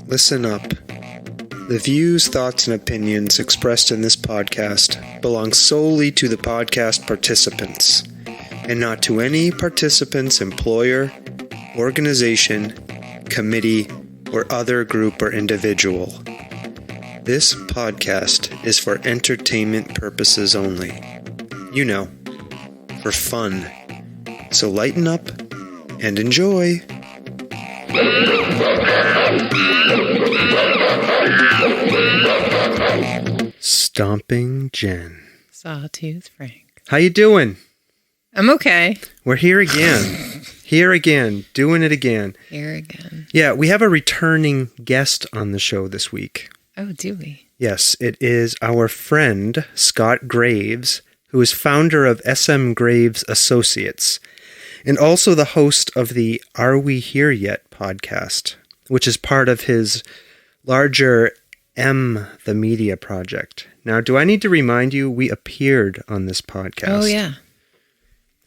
Listen up. The views, thoughts, and opinions expressed in this podcast belong solely to the podcast participants, and not to any participant's employer, organization, committee, or other group or individual. This podcast is for entertainment purposes only. You know, for fun. So lighten up and enjoy. Stomping Jen. Sawtooth Frank. How you doing? I'm okay. We're here again. Here again. Doing it again. Here again. Yeah, we have a returning guest on the show this week. Oh, do we? Yes, it is our friend, Scott Graves, who is founder of SM Graves Associates, and also the host of the Are We Here Yet podcast, which is part of his larger the Media project. Now, do I need to remind you, we appeared on this podcast? Oh, yeah.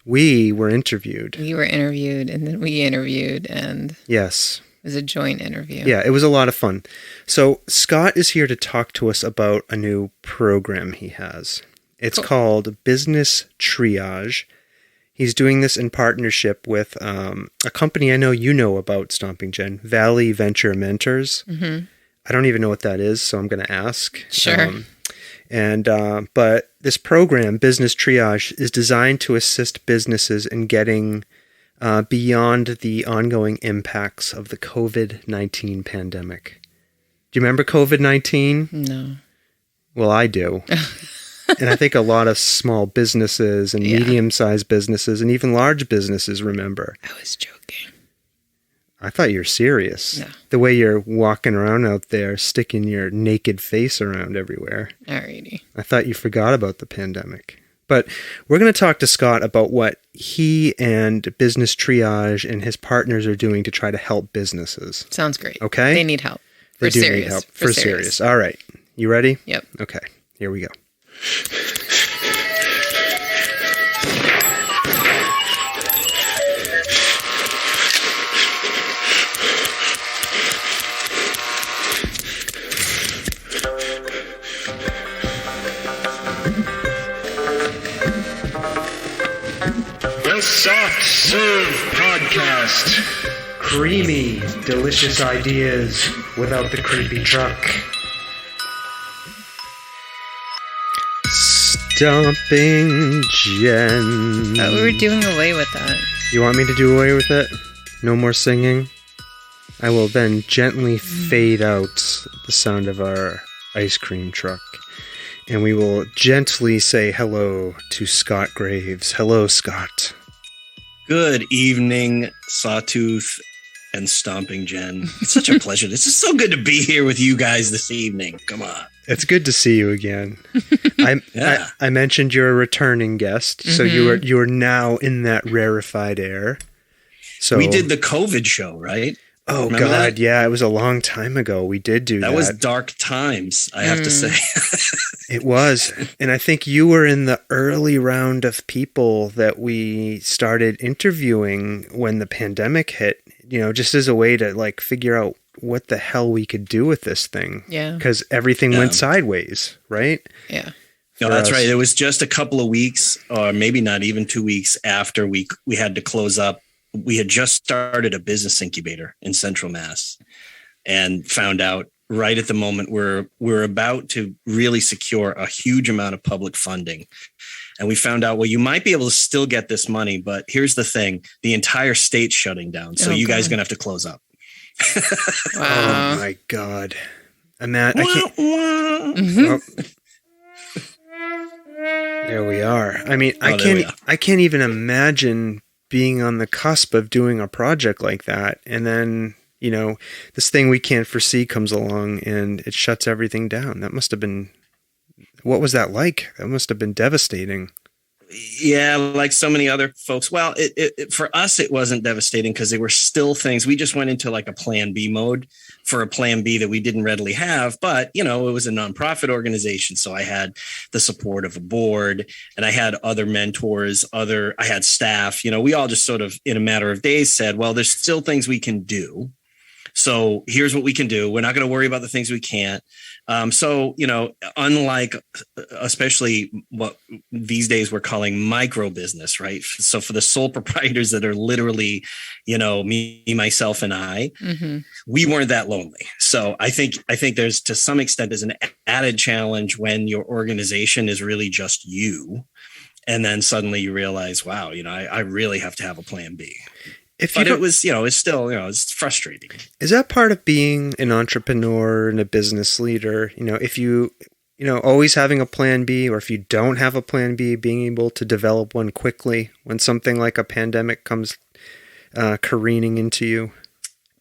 We were interviewed. We were interviewed, and then we interviewed, and yes, it was a joint interview. Yeah, it was a lot of fun. So Scott is here to talk to us about a new program he has. It's called Business Triage. He's doing this in partnership with a company I know you know about, Stomping Jen, Valley Venture Mentors. Mm-hmm. I don't even know what that is, so I'm going to ask. Sure. But this program, Business Triage, is designed to assist businesses in getting beyond the ongoing impacts of the COVID-19 pandemic. Do you remember COVID-19? No. Well, I do. And I think a lot of small businesses and medium-sized businesses and even large businesses remember. I was joking. I thought you were serious. No. The way you're walking around out there, sticking your naked face around everywhere. Alrighty. I thought you forgot about the pandemic. But we're going to talk to Scott about what he and Business Triage and his partners are doing to try to help businesses. Sounds great. Okay? They need help. They do need help. For serious. All right. You ready? Yep. Okay. Here we go. The Soft Serve Podcast. Creamy, delicious ideas without the creepy truck. Stomping Jen. Thought we were doing away with that. You want me to do away with it? No more singing? I will then gently fade out the sound of our ice cream truck. And we will gently say hello to Scott Graves. Hello, Scott. Good evening, Sawtooth and Stomping Jen. It's such a pleasure. This is so good to be here with you guys this evening. Come on. It's good to see you again. I mentioned you're a returning guest, so you are now in that rarefied air. So we did the COVID show, right? Oh, remember God, that? yeah. It was a long time ago. We did do that. That was dark times, I have to say. It was. And I think you were in the early round of people that we started interviewing when the pandemic hit, just as a way to like figure out what the hell we could do with this thing. Yeah. Because everything went sideways, right? Yeah. No, that's right. It was just a couple of weeks, or maybe not even 2 weeks after we had to close up. We had just started a business incubator in Central Mass and found out right at the moment we're about to really secure a huge amount of public funding. And we found out, well, you might be able to still get this money, but here's the thing. The entire state's shutting down. So you guys are going to have to close up. Wow. Oh, my God. I can't. There we are. I mean, I can't even imagine being on the cusp of doing a project like that. And then, this thing we can't foresee comes along and it shuts everything down. That must have been, what was that like? That must have been devastating. Yeah, like so many other folks. Well, it for us, it wasn't devastating because there were still things. We just went into like a plan B mode for a plan B that we didn't readily have. But, it was a nonprofit organization. So I had the support of a board and I had other mentors, I had staff. We all just sort of in a matter of days said, well, there's still things we can do. So here's what we can do. We're not going to worry about the things we can't. So, unlike especially what these days we're calling micro business, right? So for the sole proprietors that are literally, me, myself, and I, we weren't that lonely. So I think there's, to some extent, there's an added challenge when your organization is really just you. And then suddenly you realize, wow, I really have to have a plan B. But it was, it's still, it's frustrating. Is that part of being an entrepreneur and a business leader? If you, always having a plan B, or if you don't have a plan B, being able to develop one quickly when something like a pandemic comes careening into you?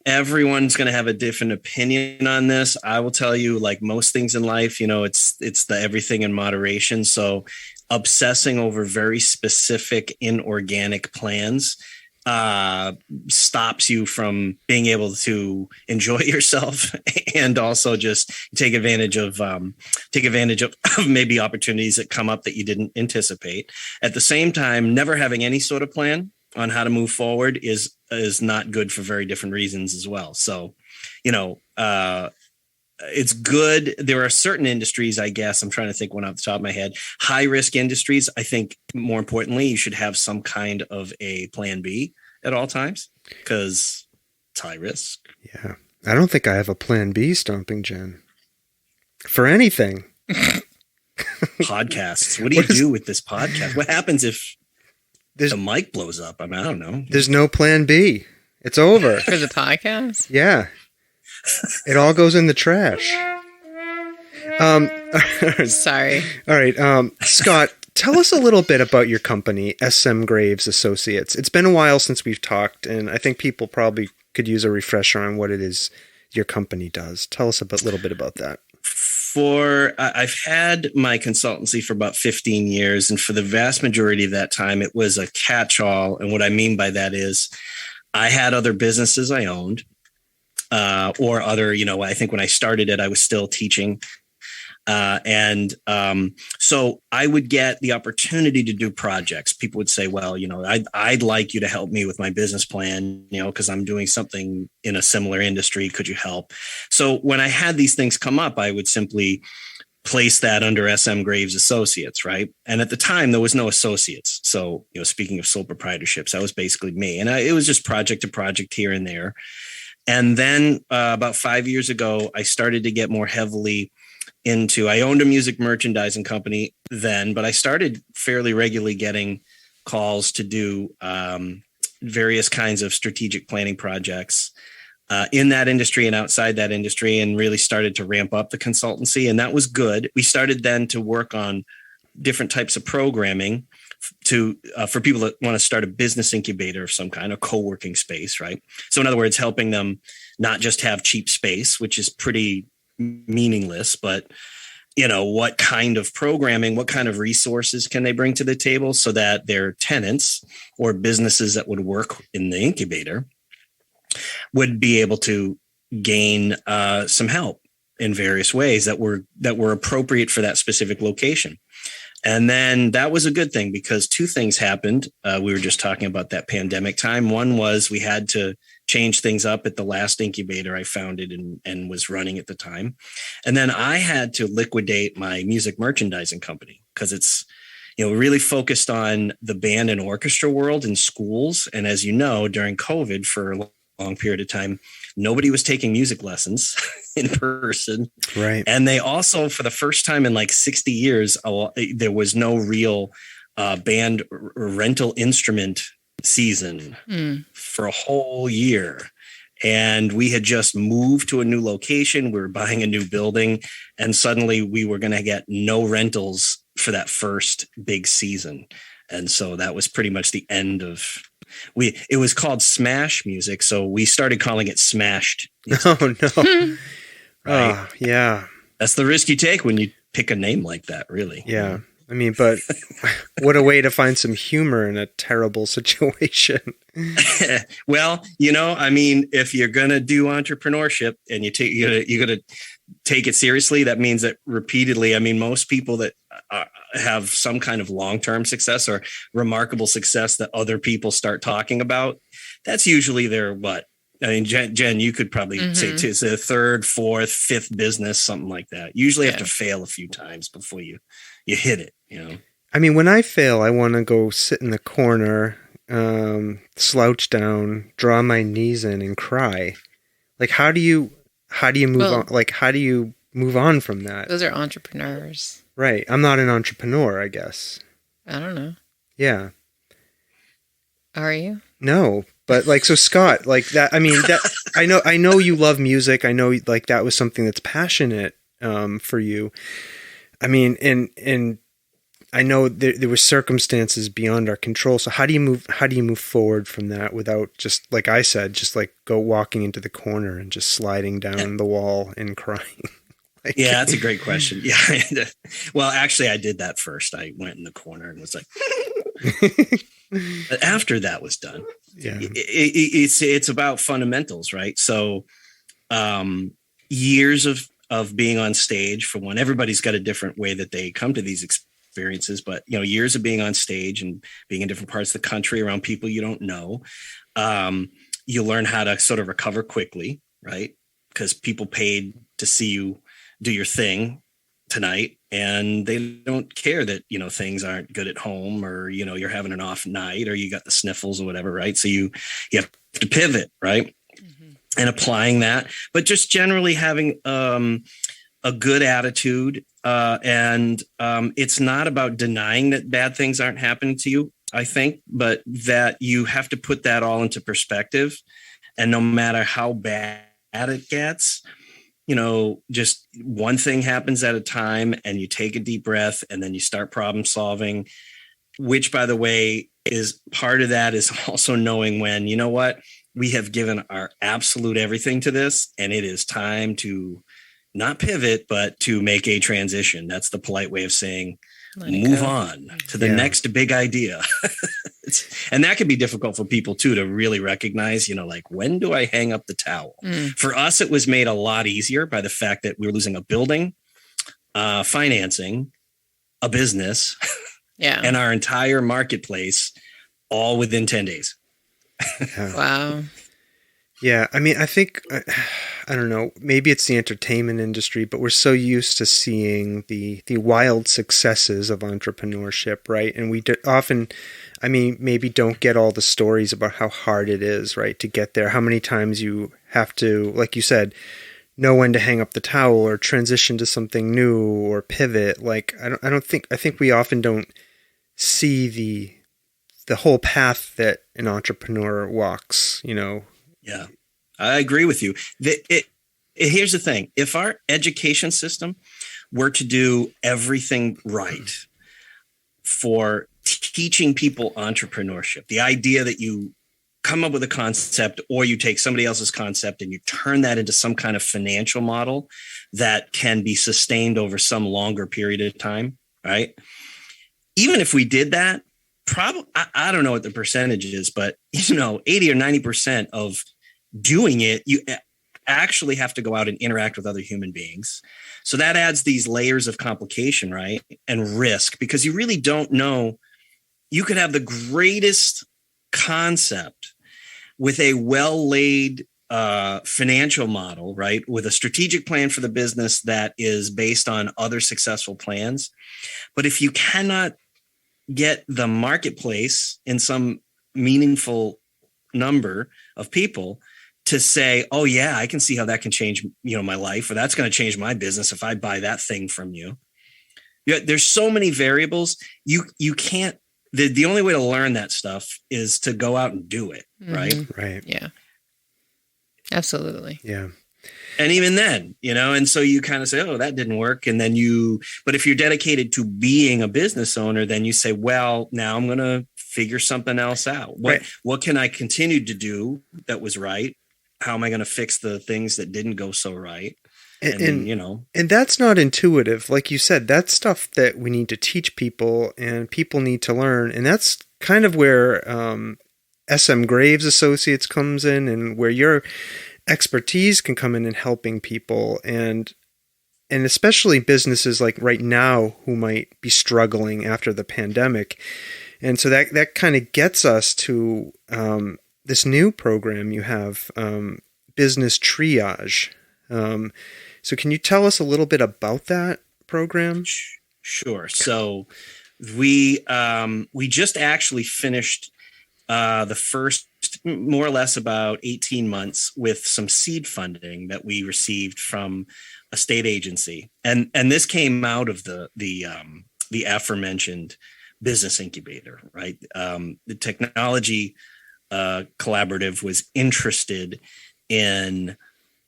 Everyone's going to have a different opinion on this. I will tell you, like most things in life, it's the everything in moderation. So obsessing over very specific inorganic plans stops you from being able to enjoy yourself and also just take advantage of maybe opportunities that come up that you didn't anticipate. At the same time, never having any sort of plan on how to move forward is not good for very different reasons as well. So, it's good. There are certain industries, I guess, I'm trying to think one off the top of my head, high risk industries. I think more importantly, you should have some kind of a plan B at all times because it's high risk. Yeah. I don't think I have a plan B, Stomping Jen, for anything. Podcasts. What do you do with this podcast? What happens if the mic blows up? I don't know. There's no plan B. It's over. For the podcast? Yeah. It all goes in the trash. Sorry. All right. Scott, tell us a little bit about your company, SM Graves Associates. It's been a while since we've talked, and I think people probably could use a refresher on what it is your company does. Tell us a little bit about that. I've had my consultancy for about 15 years, and for the vast majority of that time, it was a catch-all. And what I mean by that is I had other businesses I owned. Or other, I think when I started it, I was still teaching. So I would get the opportunity to do projects. People would say, well, I'd like you to help me with my business plan, because I'm doing something in a similar industry. Could you help? So when I had these things come up, I would simply place that under SM Graves Associates, right? And at the time, there was no associates. So, speaking of sole proprietorships, that was basically me. And it was just project to project here and there. And then about 5 years ago, I started to get more heavily I owned a music merchandising company then, but I started fairly regularly getting calls to do various kinds of strategic planning projects in that industry and outside that industry, and really started to ramp up the consultancy. And that was good. We started then to work on different types of programming for people that want to start a business incubator of some kind, a co-working space, right? So in other words, helping them not just have cheap space, which is pretty meaningless, but what kind of programming, what kind of resources can they bring to the table so that their tenants or businesses that would work in the incubator would be able to gain some help in various ways that were appropriate for that specific location. And then that was a good thing because two things happened. We were just talking about that pandemic time. One was we had to change things up at the last incubator I founded and was running at the time. And then I had to liquidate my music merchandising company because it's, really focused on the band and orchestra world in schools. And as you know, during COVID for a long period of time, nobody was taking music lessons in person. Right. And they also, for the first time in like 60 years, there was no real band rental instrument season for a whole year. And we had just moved to a new location. We were buying a new building, and suddenly we were going to get no rentals for that first big season. And so that was pretty much the end of it was called Smash Music. So we started calling it Smashed Music. Oh, no. Right? Oh, yeah. That's the risk you take when you pick a name like that, really. Yeah. I mean, but what a way to find some humor in a terrible situation. Well, if you're going to do entrepreneurship and you're going to take it seriously, that means that repeatedly, most people that have some kind of long-term success or remarkable success that other people start talking about, that's usually their I mean, Jen, you could probably say too, it's a third, fourth, fifth business, something like that. Usually have to fail a few times before you hit it, you know? I mean, when I fail, I want to go sit in the corner, slouch down, draw my knees in and cry. Like, how do you move on? Like, how do you move on from that? Those are entrepreneurs. Right. I'm not an entrepreneur, I guess. I don't know. Yeah. Are you? No, but like, so Scott, like that, I mean, that I know you love music. I know like that was something that's passionate, for you. I mean, and I know there were circumstances beyond our control. So how do you move forward from that without just, like I said, just like go walking into the corner and just sliding down the wall and crying? Like, yeah, that's a great question. Yeah. Well, actually I did that first. I went in the corner and was like, but after that was done, it's about fundamentals, right? So, years of being on stage, for one, everybody's got a different way that they come to these experiences, but you know, years of being on stage and being in different parts of the country around people you don't know, you learn how to sort of recover quickly, right? Because people paid to see you do your thing tonight, and they don't care that, you know, things aren't good at home, or, you know, you're having an off night, or you got the sniffles or whatever, right? So you have to pivot, right? And applying that, but just generally having a good attitude, and it's not about denying that bad things aren't happening to you, I think, but that you have to put that all into perspective, and no matter how bad it gets, you know, just one thing happens at a time, and you take a deep breath, and then you start problem solving, which, by the way, is part of that is also knowing when, you know what, we have given our absolute everything to this, and it is time to not pivot, but to make a transition. That's the polite way of saying, move on to the next big idea. And that can be difficult for people too, to really recognize, you know, like, when do I hang up the towel? For us, it was made a lot easier by the fact that we were losing a building, financing, a business, and our entire marketplace all within 10 days. Wow. Yeah, I mean, I think, I don't know, maybe it's the entertainment industry, but we're so used to seeing the wild successes of entrepreneurship, right? And we often, I mean, maybe don't get all the stories about how hard it is, right, to get there. How many times you have to, like you said, know when to hang up the towel or transition to something new or pivot. Like, I think we often don't see the whole path that an entrepreneur walks, you know. Yeah, I agree with you. Here's the thing. If our education system were to do everything right for teaching people entrepreneurship, the idea that you come up with a concept, or you take somebody else's concept and you turn that into some kind of financial model that can be sustained over some longer period of time, right? Even if we did that, probably, I don't know what the percentage is, but, you know, 80 or 90% of doing it, you actually have to go out and interact with other human beings. So that adds these layers of complication, right? And risk, because you really don't know. You could have the greatest concept with a well-laid financial model, right? With a strategic plan for the business that is based on other successful plans. But if you cannot get the marketplace in some meaningful number of people to say, oh yeah, I can see how that can change, you know, my life, or that's going to change my business if I buy that thing from you. Yeah, there's so many variables. You can't, the only way to learn that stuff is to go out and do it. Right. Right. Yeah. Absolutely. Yeah. And even then, you know, and so you kind of say, oh, that didn't work. And then but if you're dedicated to being a business owner, then you say, well, now I'm going to figure something else out. What can I continue to do that was right? How am I going to fix the things that didn't go so right? And you know, and that's not intuitive. Like you said, that's stuff that we need to teach people and people need to learn. And that's kind of where SM Graves Associates comes in, and where your expertise can come in helping people, and especially businesses like right now who might be struggling after the pandemic. And so that kind of gets us to this new program you have, Business Triage. So can you tell us a little bit about that program? Sure. So we just actually finished the first more or less about 18 months with some seed funding that we received from a state agency, and this came out of the aforementioned business incubator, right? The technology collaborative was interested in,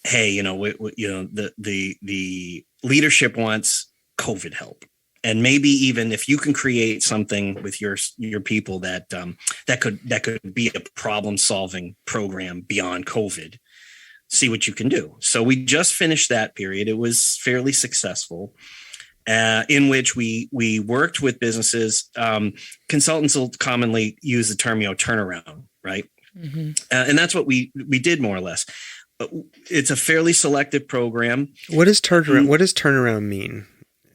hey, the leadership wants COVID help. And maybe even if you can create something with your people that could be a problem solving program beyond COVID, see what you can do. So we just finished that period. It was fairly successful, in which we worked with businesses. Consultants will commonly use the term, turnaround, right? Mm-hmm. And that's what we did more or less. It's a fairly selective program. What does turnaround? What does turnaround mean?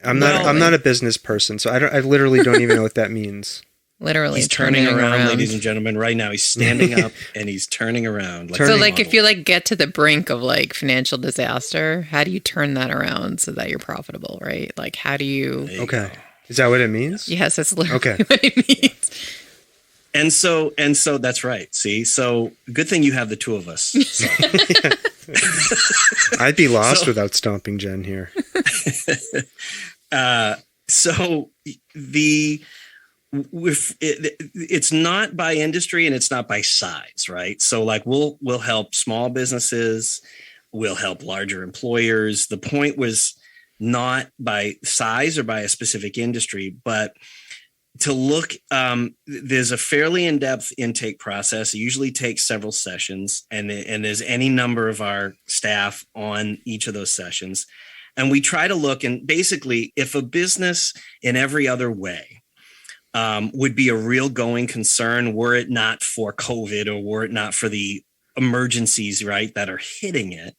I'm not a business person, so I literally don't even know what that means. Literally, he's turning around, ladies and gentlemen. Right now, he's standing up and he's turning around. If you get to the brink of financial disaster, how do you turn that around so that you're profitable, right? How do you? Okay, is that what it means? Yes, that's literally what it means. And so that's right. See, so good thing you have the two of us. So. I'd be lost without Stomping Jen here. It's not by industry and it's not by size, right? So we'll help small businesses, we'll help larger employers. The point was not by size or by a specific industry, but to look, there's a fairly in-depth intake process. It usually takes several sessions, and there's any number of our staff on each of those sessions. And we try to look, and basically, if a business in every other way would be a real going concern, were it not for COVID or were it not for the emergencies, right, that are hitting it,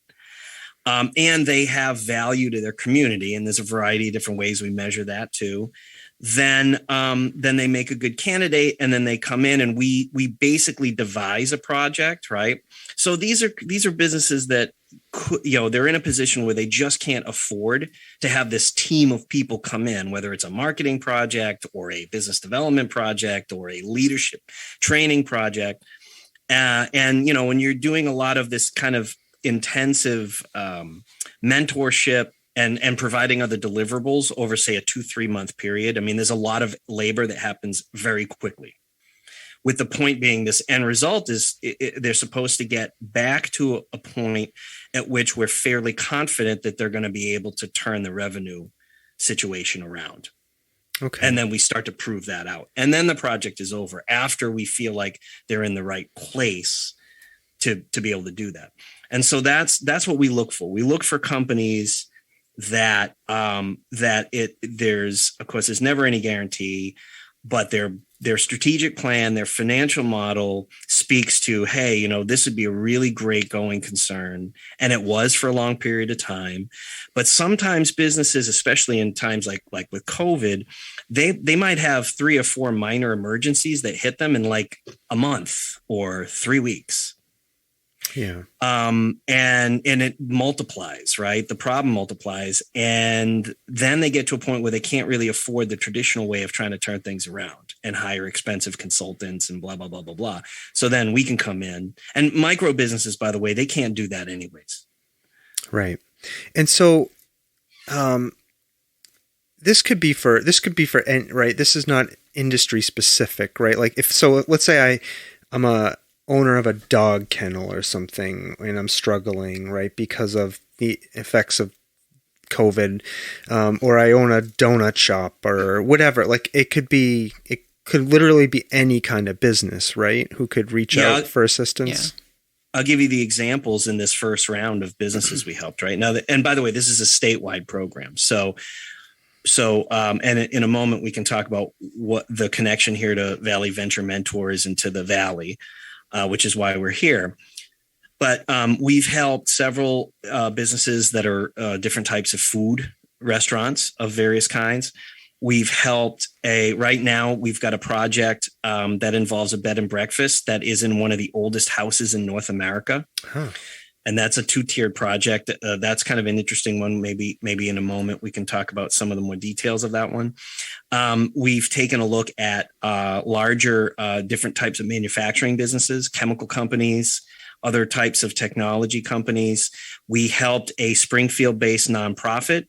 and they have value to their community, and there's a variety of different ways we measure that too, then they make a good candidate, and then they come in and we basically devise a project, right? So these are businesses that they're in a position where they just can't afford to have this team of people come in, whether it's a marketing project or a business development project or a leadership training project. And when you're doing a lot of this kind of intensive mentorship and providing other deliverables over, say, a 2-3 month period, I mean, there's a lot of labor that happens very quickly. With the point being, this end result is they're supposed to get back to a point at which we're fairly confident that they're going to be able to turn the revenue situation around. Okay. And then we start to prove that out. And then the project is over after we feel like they're in the right place to be able to do that. And so that's what we look for. We look for companies that there's, of course, there's never any guarantee, but their strategic plan, their financial model speaks to, hey, this would be a really great going concern. And it was for a long period of time. But sometimes businesses, especially in times like with COVID, they might have 3 or 4 minor emergencies that hit them in a month or 3 weeks. Yeah. And it multiplies, right? The problem multiplies. And then they get to a point where they can't really afford the traditional way of trying to turn things around and hire expensive consultants and blah, blah, blah, blah, blah. So then we can come in, and micro businesses, by the way, they can't do that anyways. Right. And so, this could be for, right. This is not industry specific, right? Let's say I'm a owner of a dog kennel or something, and I'm struggling, right, because of the effects of COVID, or I own a donut shop or whatever. It could literally be any kind of business, right? Who could reach out for assistance. Yeah. I'll give you the examples in this first round of businesses we helped right now. And by the way, this is a statewide program. So, and in a moment we can talk about what the connection here to Valley Venture Mentors and to the Valley, which is why we're here. But we've helped several businesses that are different types of food restaurants of various kinds. We've helped right now we've got a project that involves a bed and breakfast that is in one of the oldest houses in North America. Huh. And that's a 2-tiered project. That's kind of an interesting one. Maybe in a moment we can talk about some of the more details of that one. We've taken a look at larger different types of manufacturing businesses, chemical companies, other types of technology companies. We helped a Springfield-based nonprofit,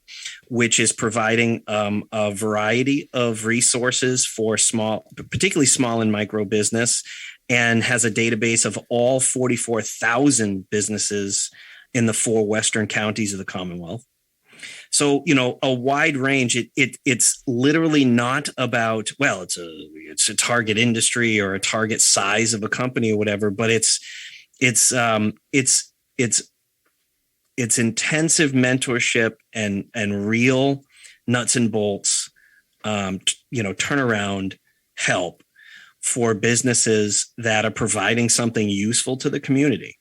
which is providing a variety of resources for particularly small and micro business, and has a database of all 44,000 businesses in the 4 western counties of the Commonwealth. So, a wide range. It's literally not about, well, it's a target industry or a target size of a company or whatever, but it's intensive mentorship and real nuts and bolts, turnaround help for businesses that are providing something useful to the community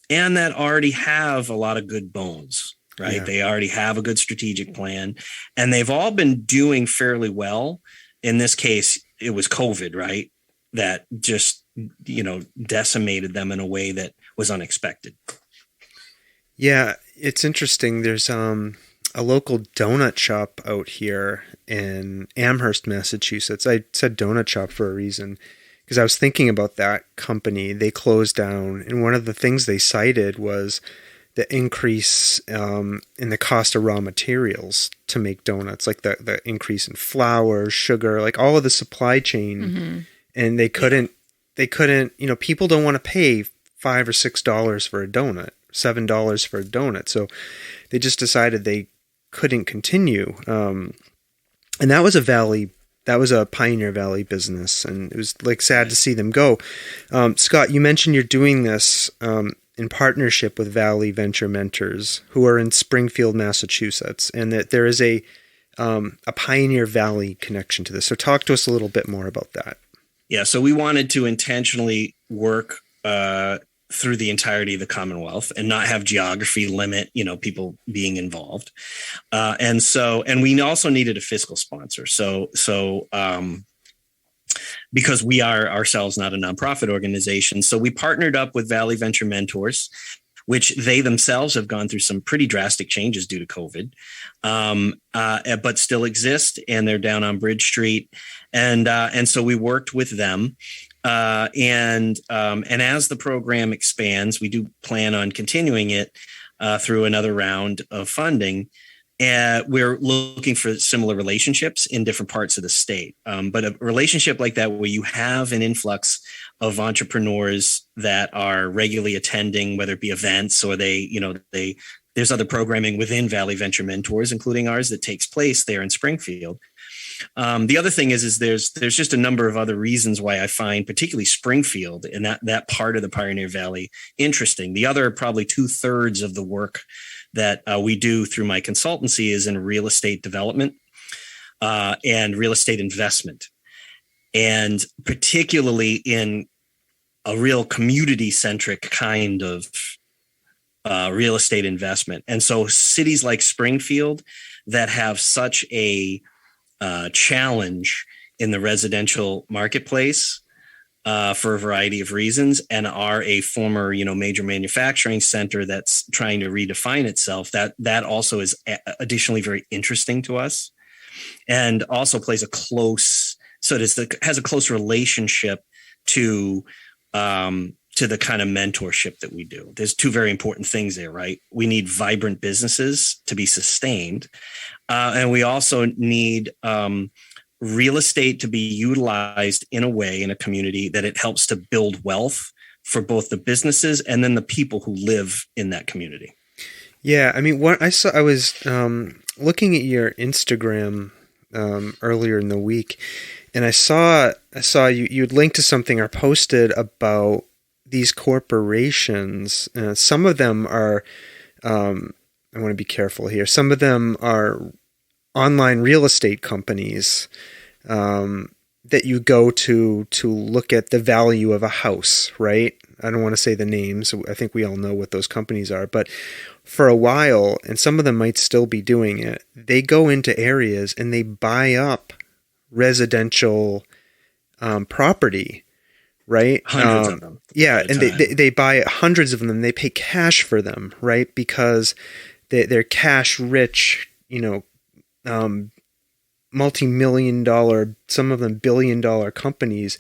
and that already have a lot of good bones, right? Yeah. They already have a good strategic plan, and they've all been doing fairly well. In this case, it was COVID, right? That just, decimated them in a way that was unexpected. Yeah, it's interesting. There's a local donut shop out here in Amherst, Massachusetts. I said donut shop for a reason, because I was thinking about that company. They closed down, and one of the things they cited was the increase in the cost of raw materials to make donuts, like the increase in flour, sugar, like all of the supply chain. Mm-hmm. And they couldn't, people don't want to pay $5 or $6 for a donut, $7 for a donut. So they just decided they couldn't continue. And that was a Pioneer Valley business, and it was sad to see them go. Scott, you mentioned you're doing this in partnership with Valley Venture Mentors, who are in Springfield, Massachusetts, and that there is a Pioneer Valley connection to this. So talk to us a little bit more about that. Yeah, so we wanted to intentionally work through the entirety of the Commonwealth and not have geography limit, people being involved. And we also needed a fiscal sponsor. So because we are ourselves not a nonprofit organization. So we partnered up with Valley Venture Mentors, which they themselves have gone through some pretty drastic changes due to COVID, but still exist. And they're down on Bridge Street. And so we worked with them. And as the program expands, we do plan on continuing it through another round of funding. We're looking for similar relationships in different parts of the state. But a relationship like that, where you have an influx of entrepreneurs that are regularly attending, whether it be events or there's other programming within Valley Venture Mentors, including ours, that takes place there in Springfield. The other thing is there's just a number of other reasons why I find particularly Springfield and that part of the Pioneer Valley interesting. The other probably 2/3 of the work that we do through my consultancy is in real estate development and real estate investment, and particularly in a real community-centric kind of real estate investment. And so cities like Springfield that have such a challenge in the residential marketplace for a variety of reasons, and are a former, major manufacturing center that's trying to redefine itself, that also is additionally very interesting to us, and also has a close relationship to the kind of mentorship that we do. There's two very important things there, right? We need vibrant businesses to be sustained. And we also need real estate to be utilized in a way in a community that it helps to build wealth for both the businesses and then the people who live in that community. Yeah, I mean, what I was looking at your Instagram earlier in the week, and I saw you'd linked to something or posted about these corporations. Some of them are, I want to be careful here. Some of them are online real estate companies that you go to look at the value of a house, right? I don't want to say the names. I think we all know what those companies are. But for a while, and some of them might still be doing it, they go into areas and they buy up residential property, right? Hundreds of them. Yeah, and they buy hundreds of them. They pay cash for them, right? Because they're cash rich, multi-million dollar, some of them billion-dollar companies.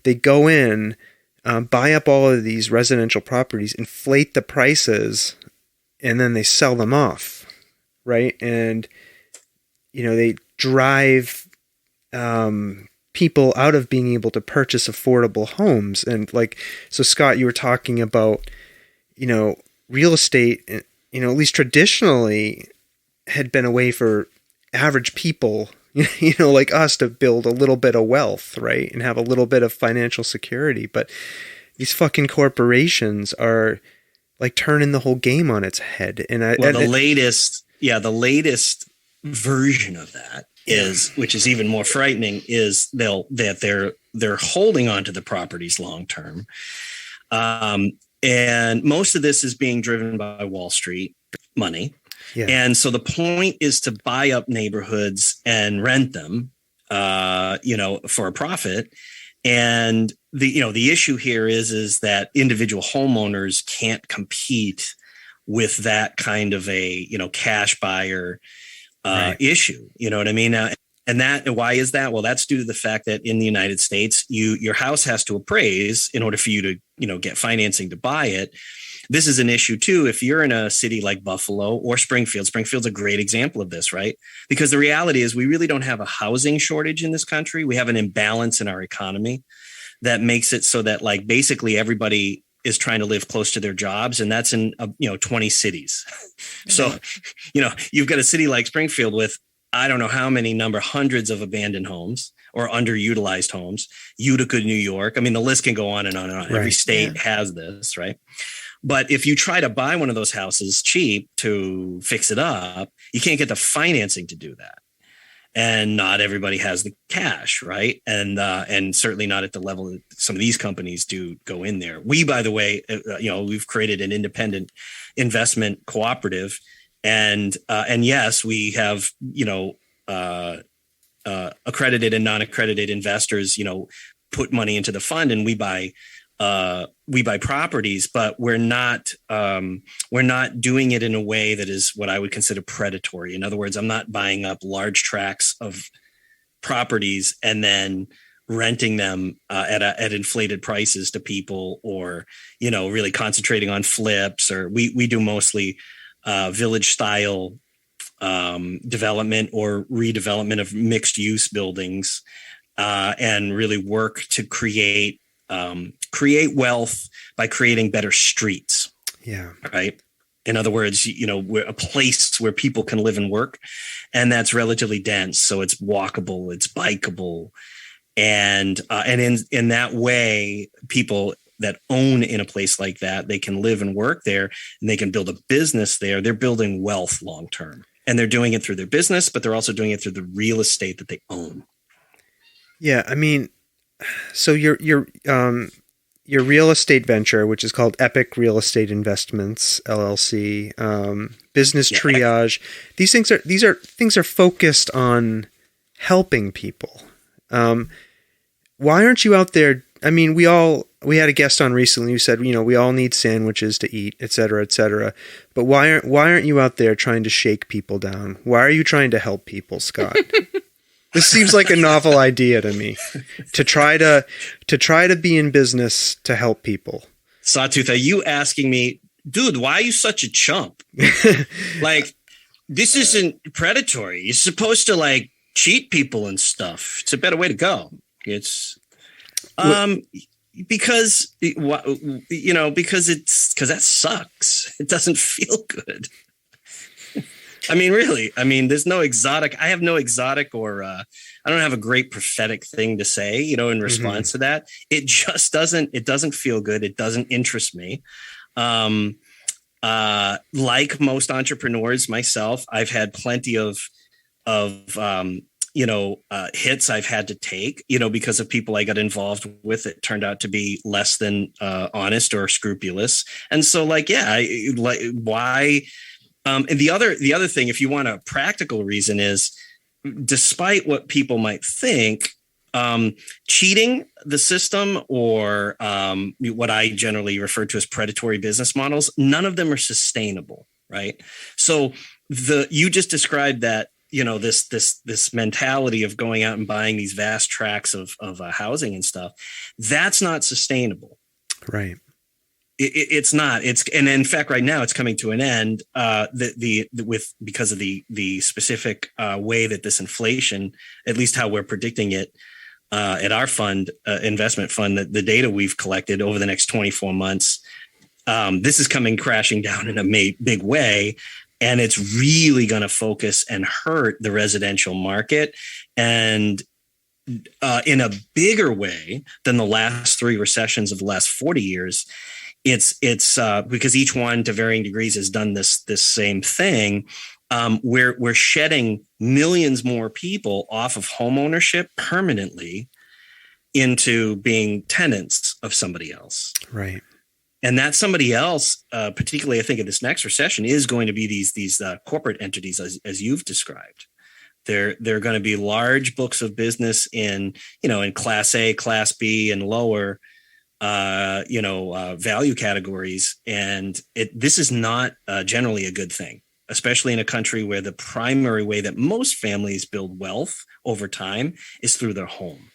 They go in, buy up all of these residential properties, inflate the prices, and then they sell them off, right? And they drive people out of being able to purchase affordable homes. And so Scott, you were talking about, real estate, at least traditionally had been a way for average people, like us, to build a little bit of wealth, right? And have a little bit of financial security. But these fucking corporations are turning the whole game on its head. And the latest version of that is, which is even more frightening, is they're holding onto the properties long term, and most of this is being driven by Wall Street money. Yeah. And so the point is to buy up neighborhoods and rent them, for a profit. And the issue here is that individual homeowners can't compete with that kind of a cash buyer issue. You know what I mean? And why is that? Well, that's due to the fact that in the United States, your house has to appraise in order for you to get financing to buy it. This is an issue too if you're in a city like Buffalo or Springfield. Springfield's a great example of this, right? Because the reality is we really don't have a housing shortage in this country. We have an imbalance in our economy that makes it so that basically everybody is trying to live close to their jobs, and that's in 20 cities. So, you've got a city like Springfield with I don't know how many hundreds of abandoned homes or underutilized homes. Utica, New York. I mean, the list can go on and on and on. Right. Every state has this, right? But if you try to buy one of those houses cheap to fix it up, you can't get the financing to do that. And not everybody has the cash, right? And certainly not at the level that some of these companies do go in there. We, by the way, we've created an independent investment cooperative, and yes, we have accredited and non-accredited investors, put money into the fund, and we buy properties, but we're not doing it in a way that is what I would consider predatory. In other words, I'm not buying up large tracts of properties and then renting them at inflated prices to people, or really concentrating on flips. Or we do mostly village style development or redevelopment of mixed use buildings, and really work to create wealth by creating better streets. Yeah. Right. In other words, we're a place where people can live and work, and that's relatively dense. So it's walkable, it's bikeable. And in that way, people that own in a place like that, they can live and work there, and they can build a business there. They're building wealth long-term, and they're doing it through their business, but they're also doing it through the real estate that they own. Yeah. I mean, so your real estate venture, which is called Epic Real Estate Investments LLC, Business Triage, these things are focused on helping people. Why aren't you out there? I mean, we had a guest on recently who said, we all need sandwiches to eat, et cetera, et cetera. But why aren't you out there trying to shake people down? Why are you trying to help people, Scott? This seems like a novel idea to me, to try to be in business to help people. Sawtooth, are you asking me, dude, why are you such a chump? This isn't predatory. You're supposed to cheat people and stuff. It's a better way to go. It's because that sucks. It doesn't feel good. I mean, really, there's no exotic. I have no exotic or I don't have a great prophetic thing to say, in response to that. It just doesn't feel good. It doesn't interest me. Like most entrepreneurs myself, I've had plenty of hits I've had to take, because of people I got involved with. It turned out to be less than honest or scrupulous. And so why? And the other thing, if you want a practical reason, is despite what people might think, cheating the system or what I generally refer to as predatory business models, none of them are sustainable, right? So you just described that, this mentality of going out and buying these vast tracts of housing and stuff, that's not sustainable. Right. It's not. And in fact, right now it's coming to an end. Because of the specific way that this inflation, at least how we're predicting it at our fund, investment fund, the data we've collected over the next 24 months, this is coming crashing down in a big way, and it's really going to focus and hurt the residential market, and in a bigger way than the last 3 recessions of the last 40 years. It's because each one to varying degrees has done this same thing. We're shedding millions more people off of home ownership permanently into being tenants of somebody else. Right. And that somebody else, particularly I think in this next recession, is going to be these corporate entities as you've described. They're going to be large books of business in class A, class B, and lower value categories. And this is not generally a good thing, especially in a country where the primary way that most families build wealth over time is through their home.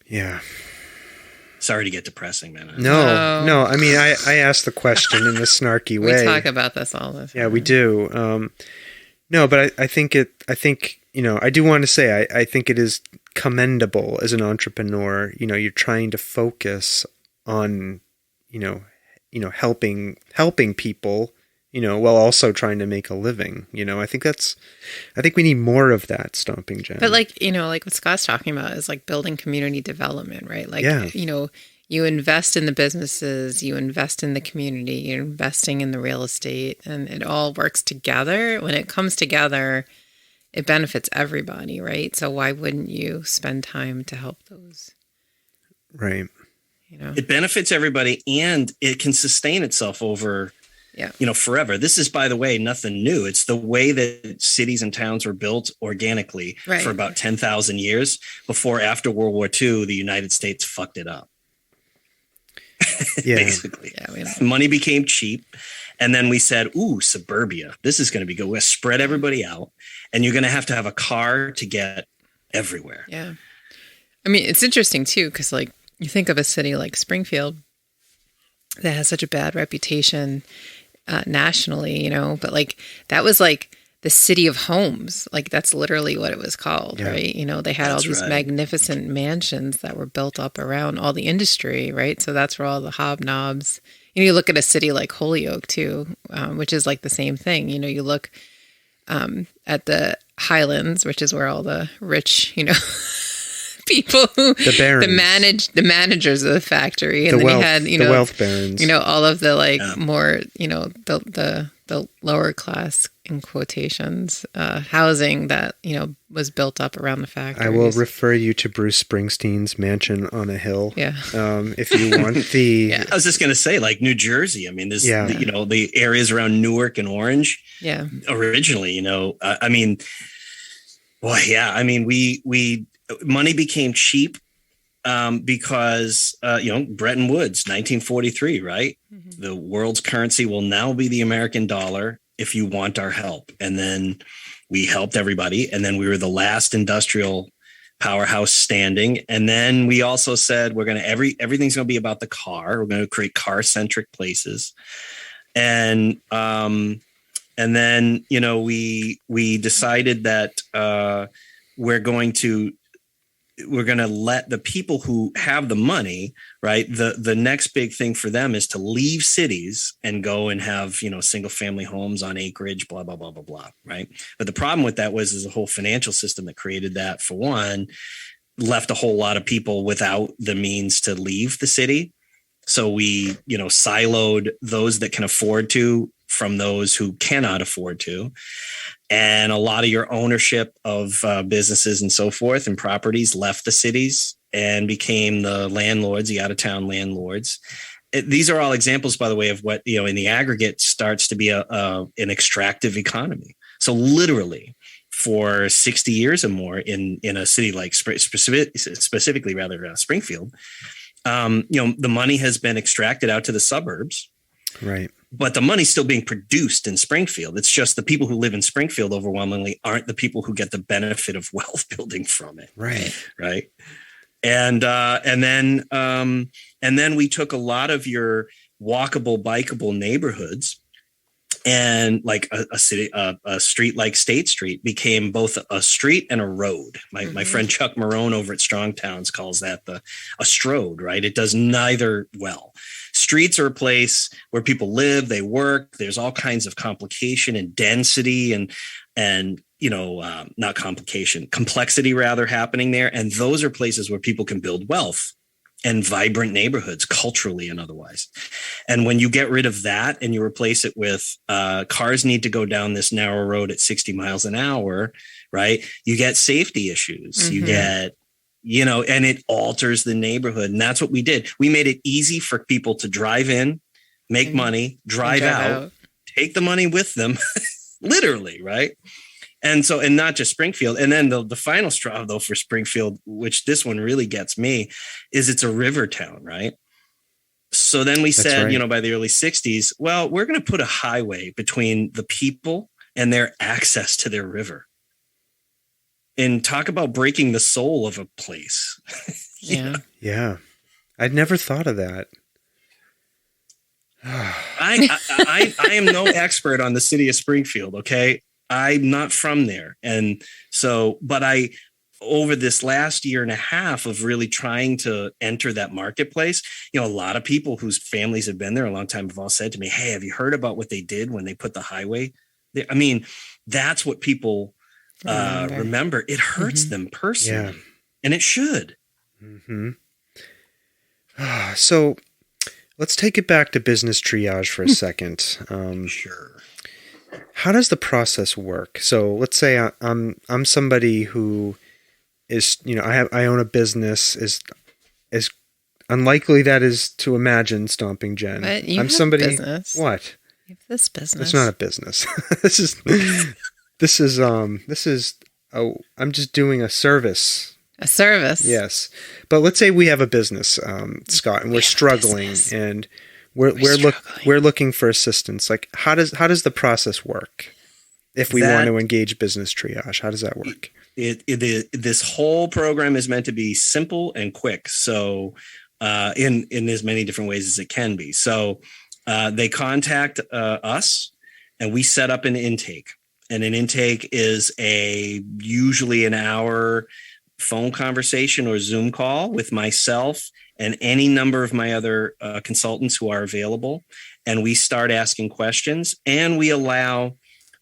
Yeah. Sorry to get depressing, man. No. I mean, I asked the question in a snarky way. We talk about this all the time. Yeah, we do. No, but I think I do want to say, I think it is commendable as an entrepreneur. You're trying to focus on, helping people, while also trying to make a living. I think we need more of that, Stomping Jen. But like what Scott's talking about is like building community development, right? Like, you invest in the businesses, you invest in the community, you're investing in the real estate, and it all works together. When it comes together, it benefits everybody, right? So why wouldn't you spend time to help those? Right. It benefits everybody, and it can sustain itself over, forever. This is, by the way, nothing new. It's the way that cities and towns were built organically for about 10,000 years before, after World War II, the United States fucked it up. Basically. Money became cheap. And then we said, ooh, suburbia. This is going to be good. We're going to spread everybody out. And you're going to have a car to get everywhere. Yeah. I mean, it's interesting, too, because, like, you think of a city like Springfield that has such a bad reputation nationally, but, like, that was, like, the city of homes. Like, that's literally what it was called, right? They had all these magnificent mansions that were built up around all the industry, right? So that's where all the hobnobs. You look at a city like Holyoke, too, which is like the same thing. You look at the Highlands, which is where all the rich, people who the managers of the factory, and then you had the wealth barons, all of the more the lower class, in quotations, housing that was built up around the factories. I will refer you to Bruce Springsteen's Mansion on a Hill. Yeah. If you want the. I was just going to say, like New Jersey. I mean, this the areas around Newark and Orange. Yeah. Originally, we money became cheap because Bretton Woods, 1943, right? Mm-hmm. The world's currency will now be the American dollar if you want our help. And then we helped everybody. And then we were the last industrial powerhouse standing. And then we also said, everything's going to be about the car. We're going to create car-centric places. And then, we decided that we're going to let the people who have the money, right? The next big thing for them is to leave cities and go and have, single family homes on acreage, blah, blah, blah, blah, blah. Right. But the problem with that was the whole financial system that created that, for one, left a whole lot of people without the means to leave the city. So we, siloed those that can afford to from those who cannot afford to. And a lot of your ownership of businesses and so forth and properties left the cities and became the landlords, the out-of-town landlords. These are all examples, by the way, of what, in the aggregate starts to be an extractive economy. So literally, for 60 years or more in a city like specifically Springfield. The money has been extracted out to the suburbs. Right. But the money's still being produced in Springfield. It's just the people who live in Springfield overwhelmingly aren't the people who get the benefit of wealth building from it. Right. Right. And then we took a lot of your walkable, bikeable neighborhoods, and like a street like State Street became both a street and a road. My friend Chuck Marone over at Strong Towns calls that a strode, right? It does neither well. Streets are a place where people live, they work. There's all kinds of complication and density and not complication, complexity rather happening there. And those are places where people can build wealth and vibrant neighborhoods culturally and otherwise. And when you get rid of that and you replace it with cars need to go down this narrow road at 60 miles an hour, right? You get safety issues. You get, and it alters the neighborhood. And that's what we did. We made it easy for people to drive in, make money, drive out, take the money with them, literally, right? And so, and not just Springfield. And then the final straw, though, for Springfield, which this one really gets me, is it's a river town, right? So then we said, by the early 60s, well, we're going to put a highway between the people and their access to their river. And talk about breaking the soul of a place. Yeah. I'd never thought of that. I am no expert on the city of Springfield, okay? I'm not from there. And so, but over this last year and a half of really trying to enter that marketplace, a lot of people whose families have been there a long time have all said to me, hey, have you heard about what they did when they put the highway there? I mean, that's what people remember. It hurts them personally, and it should. So let's take it back to Business Triage for a second. Sure. How does the process work? So let's say I'm somebody who is, I own a business, as unlikely that is to imagine, Stomping Jen. But you I'm have somebody. Business. What? You have this business. It's not a business. I'm just doing a service. A service. Yes. But let's say we have a business, Scott, and we're struggling and we're looking for assistance. Like how does the process work if we want to engage Business Triage? How does that work? This whole program is meant to be simple and quick. So in as many different ways as it can be. So they contact us and we set up an intake. And an intake is usually an hour phone conversation or Zoom call with myself and any number of my other consultants who are available. And we start asking questions and we allow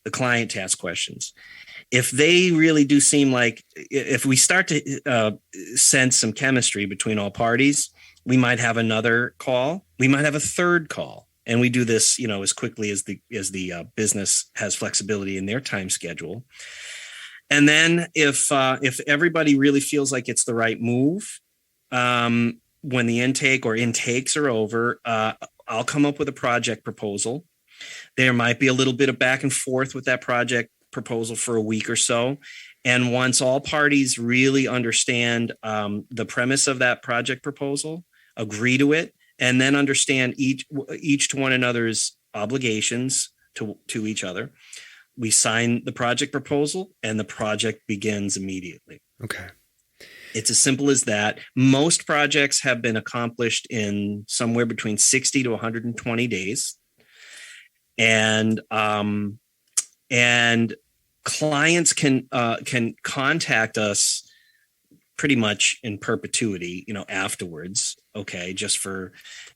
the client to ask questions. If they really do seem like, if we start to sense some chemistry between all parties, we might have another call. We might have a third call. And we do this, as quickly as the business has flexibility in their time schedule. And then if everybody really feels like it's the right move, when the intake or intakes are over, I'll come up with a project proposal. There might be a little bit of back and forth with that project proposal for a week or so. And once all parties really understand the premise of that project proposal, agree to it, and then understand each to one another's obligations to each other, we sign the project proposal and the project begins immediately. Okay. It's as simple as that. Most projects have been accomplished in somewhere between 60 to 120 days. And clients can contact us pretty much in perpetuity, afterwards. Okay. Just for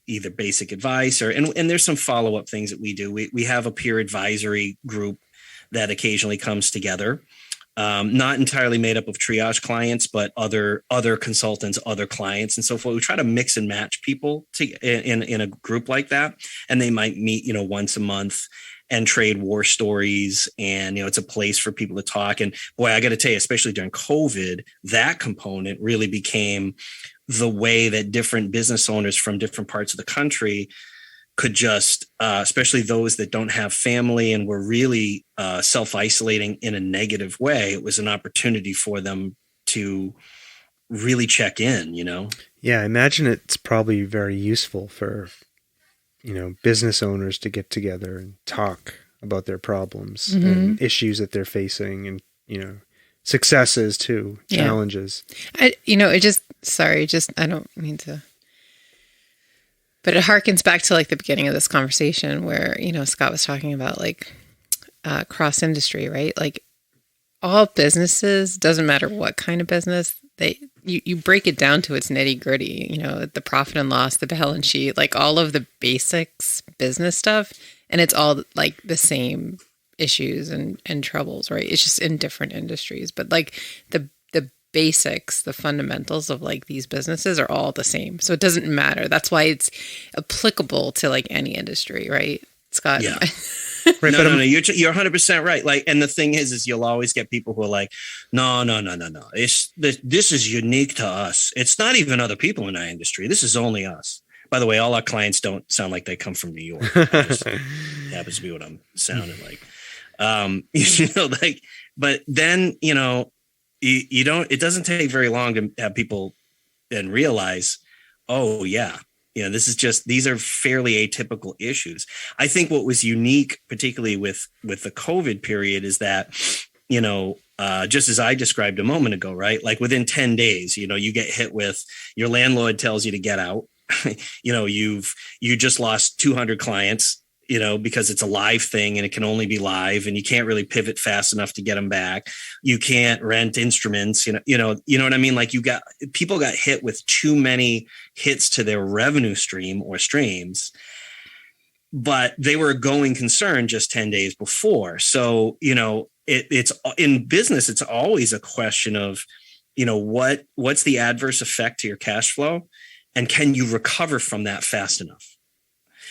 either basic advice and there's some follow-up things that we do. We have a peer advisory group that occasionally comes together, not entirely made up of triage clients, but other consultants, other clients, and so forth. We try to mix and match people in a group like that, and they might meet, once a month and trade war stories. And it's a place for people to talk. And boy, I got to tell you, especially during COVID, that component really became the way that different business owners from different parts of the country could just, especially those that don't have family and were really self-isolating in a negative way, it was an opportunity for them to really check in, Yeah, I imagine it's probably very useful for, business owners to get together and talk about their problems and issues that they're facing and, successes too, challenges. I don't mean to, but it harkens back to like the beginning of this conversation where, Scott was talking about like cross industry, right? Like all businesses, doesn't matter what kind of business, you break it down to its nitty gritty, the profit and loss, the balance sheet, like all of the basics business stuff. And it's all like the same issues and troubles, right? It's just in different industries. But like the basics, the fundamentals of like these businesses are all the same. So it doesn't matter. That's why it's applicable to like any industry, right, Scott? Yeah. Right, no, you're 100% right. Like, and the thing is you'll always get people who are like, no. This is unique to us. It's not even other people in our industry. This is only us. By the way, all our clients don't sound like they come from New York. Happens to be what I'm sounding like. But then, you don't, it doesn't take very long to have people then realize, oh yeah, these are fairly atypical issues. I think what was unique, particularly with the COVID period, is that, just as I described a moment ago, right? Like within 10 days, you get hit with your landlord tells you to get out. You just lost 200 clients, because it's a live thing and it can only be live and you can't really pivot fast enough to get them back. You can't rent instruments, you know what I mean? Like people got hit with too many hits to their revenue stream or streams, but they were a going concern just 10 days before. So, it's in business, it's always a question of, what's the adverse effect to your cash flow and can you recover from that fast enough?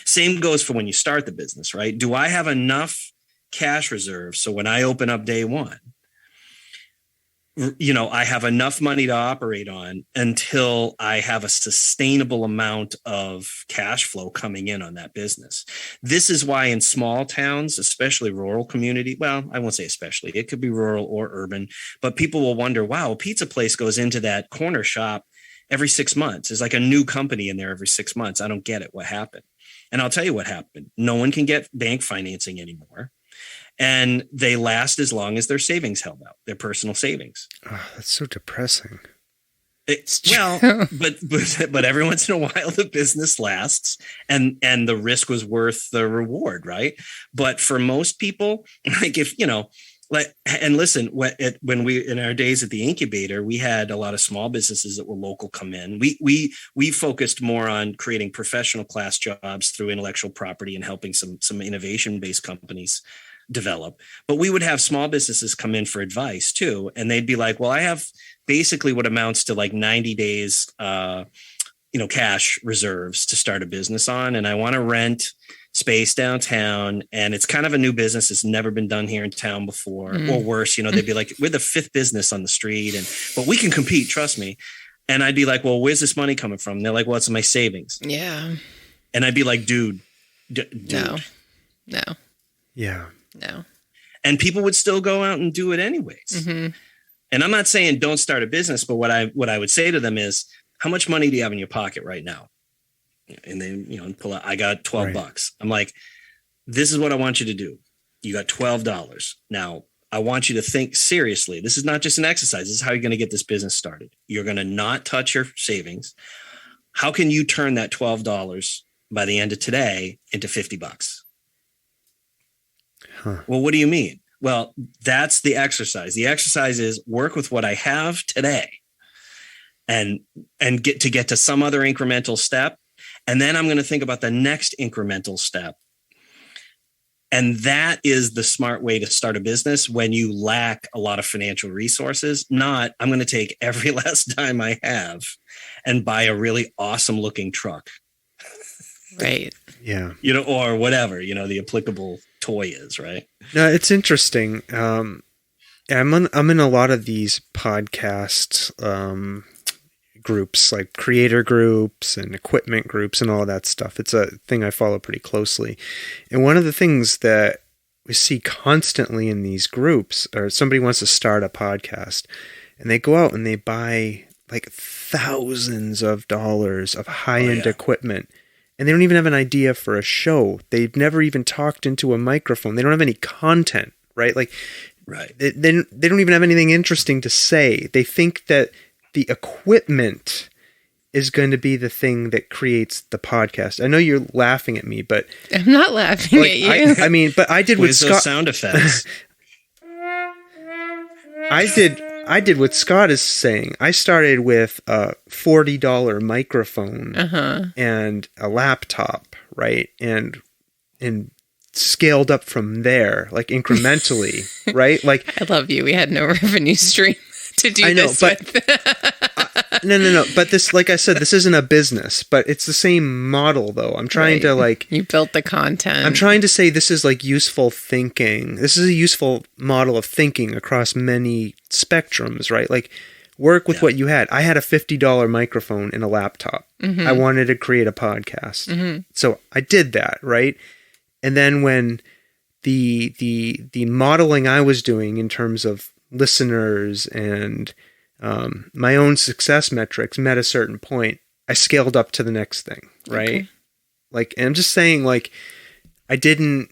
Same goes for when you start the business, right? Do I have enough cash reserves so when I open up day one, I have enough money to operate on until I have a sustainable amount of cash flow coming in on that business. This is why in small towns, especially rural community, well, I won't say especially, it could be rural or urban, but people will wonder, wow, a pizza place goes into that corner shop every 6 months. There's like a new company in there every 6 months. I don't get it. What happened? And I'll tell you what happened. No one can get bank financing anymore. And they last as long as their savings held out, their personal savings. Oh, that's so depressing. But every once in a while the business lasts and the risk was worth the reward, right? But for most people, like if, and listen, when we, in our days at the incubator, we had a lot of small businesses that were local come in. We focused more on creating professional class jobs through intellectual property and helping some innovation-based companies develop. But we would have small businesses come in for advice too. And they'd be like, well, I have basically what amounts to like 90 days, cash reserves to start a business on. And I want to rent space downtown, and it's kind of a new business. It's never been done here in town before, or worse, they'd be like, we're the 5th business on the street, but we can compete, trust me. And I'd be like, well, where's this money coming from? And they're like, well, it's my savings. Yeah. And I'd be like, dude. No. Yeah. No. And people would still go out and do it anyways. Mm-hmm. And I'm not saying don't start a business, but what I would say to them is, how much money do you have in your pocket right now? And then, pull out, I got $12. I'm like, this is what I want you to do. You got $12. Now, I want you to think seriously. This is not just an exercise. This is how you're going to get this business started. You're going to not touch your savings. How can you turn that $12 by the end of today into $50? Huh. Well, what do you mean? Well, that's the exercise. The exercise is work with what I have today and get to some other incremental step. And then I'm going to think about the next incremental step. And that is the smart way to start a business when you lack a lot of financial resources. Not, I'm going to take every last dime I have and buy a really awesome looking truck. Right. Yeah. Or whatever, the applicable toy is, right? No, it's interesting. I'm in a lot of these podcasts, groups, like creator groups and equipment groups and all that stuff. It's a thing I follow pretty closely. And one of the things that we see constantly in these groups, or somebody wants to start a podcast and they go out and they buy like thousands of dollars of high-end equipment, and they don't even have an idea for a show. They've never even talked into a microphone. They don't have any content, right? Like, right. They don't even have anything interesting to say. They think that the equipment is going to be the thing that creates the podcast. I know you're laughing at me, but I'm not laughing at you. I mean, but I did with Scott. Sound effects. I did what Scott is saying. I started with a $40 microphone and a laptop, right? And scaled up from there, like incrementally, right? Like, I love you. We had no revenue stream to do this with. No. But this, like I said, this isn't a business, but it's the same model, though. I'm trying to like... You built the content. I'm trying to say this is like useful thinking. This is a useful model of thinking across many spectrums, right? Like, work with what you had. I had a $50 microphone and a laptop. I wanted to create a podcast. So I did that, right? And then when the modeling I was doing in terms of listeners and my own success metrics met a certain point, I scaled up to the next thing, right? Okay. Like, and I'm just saying, like, I didn't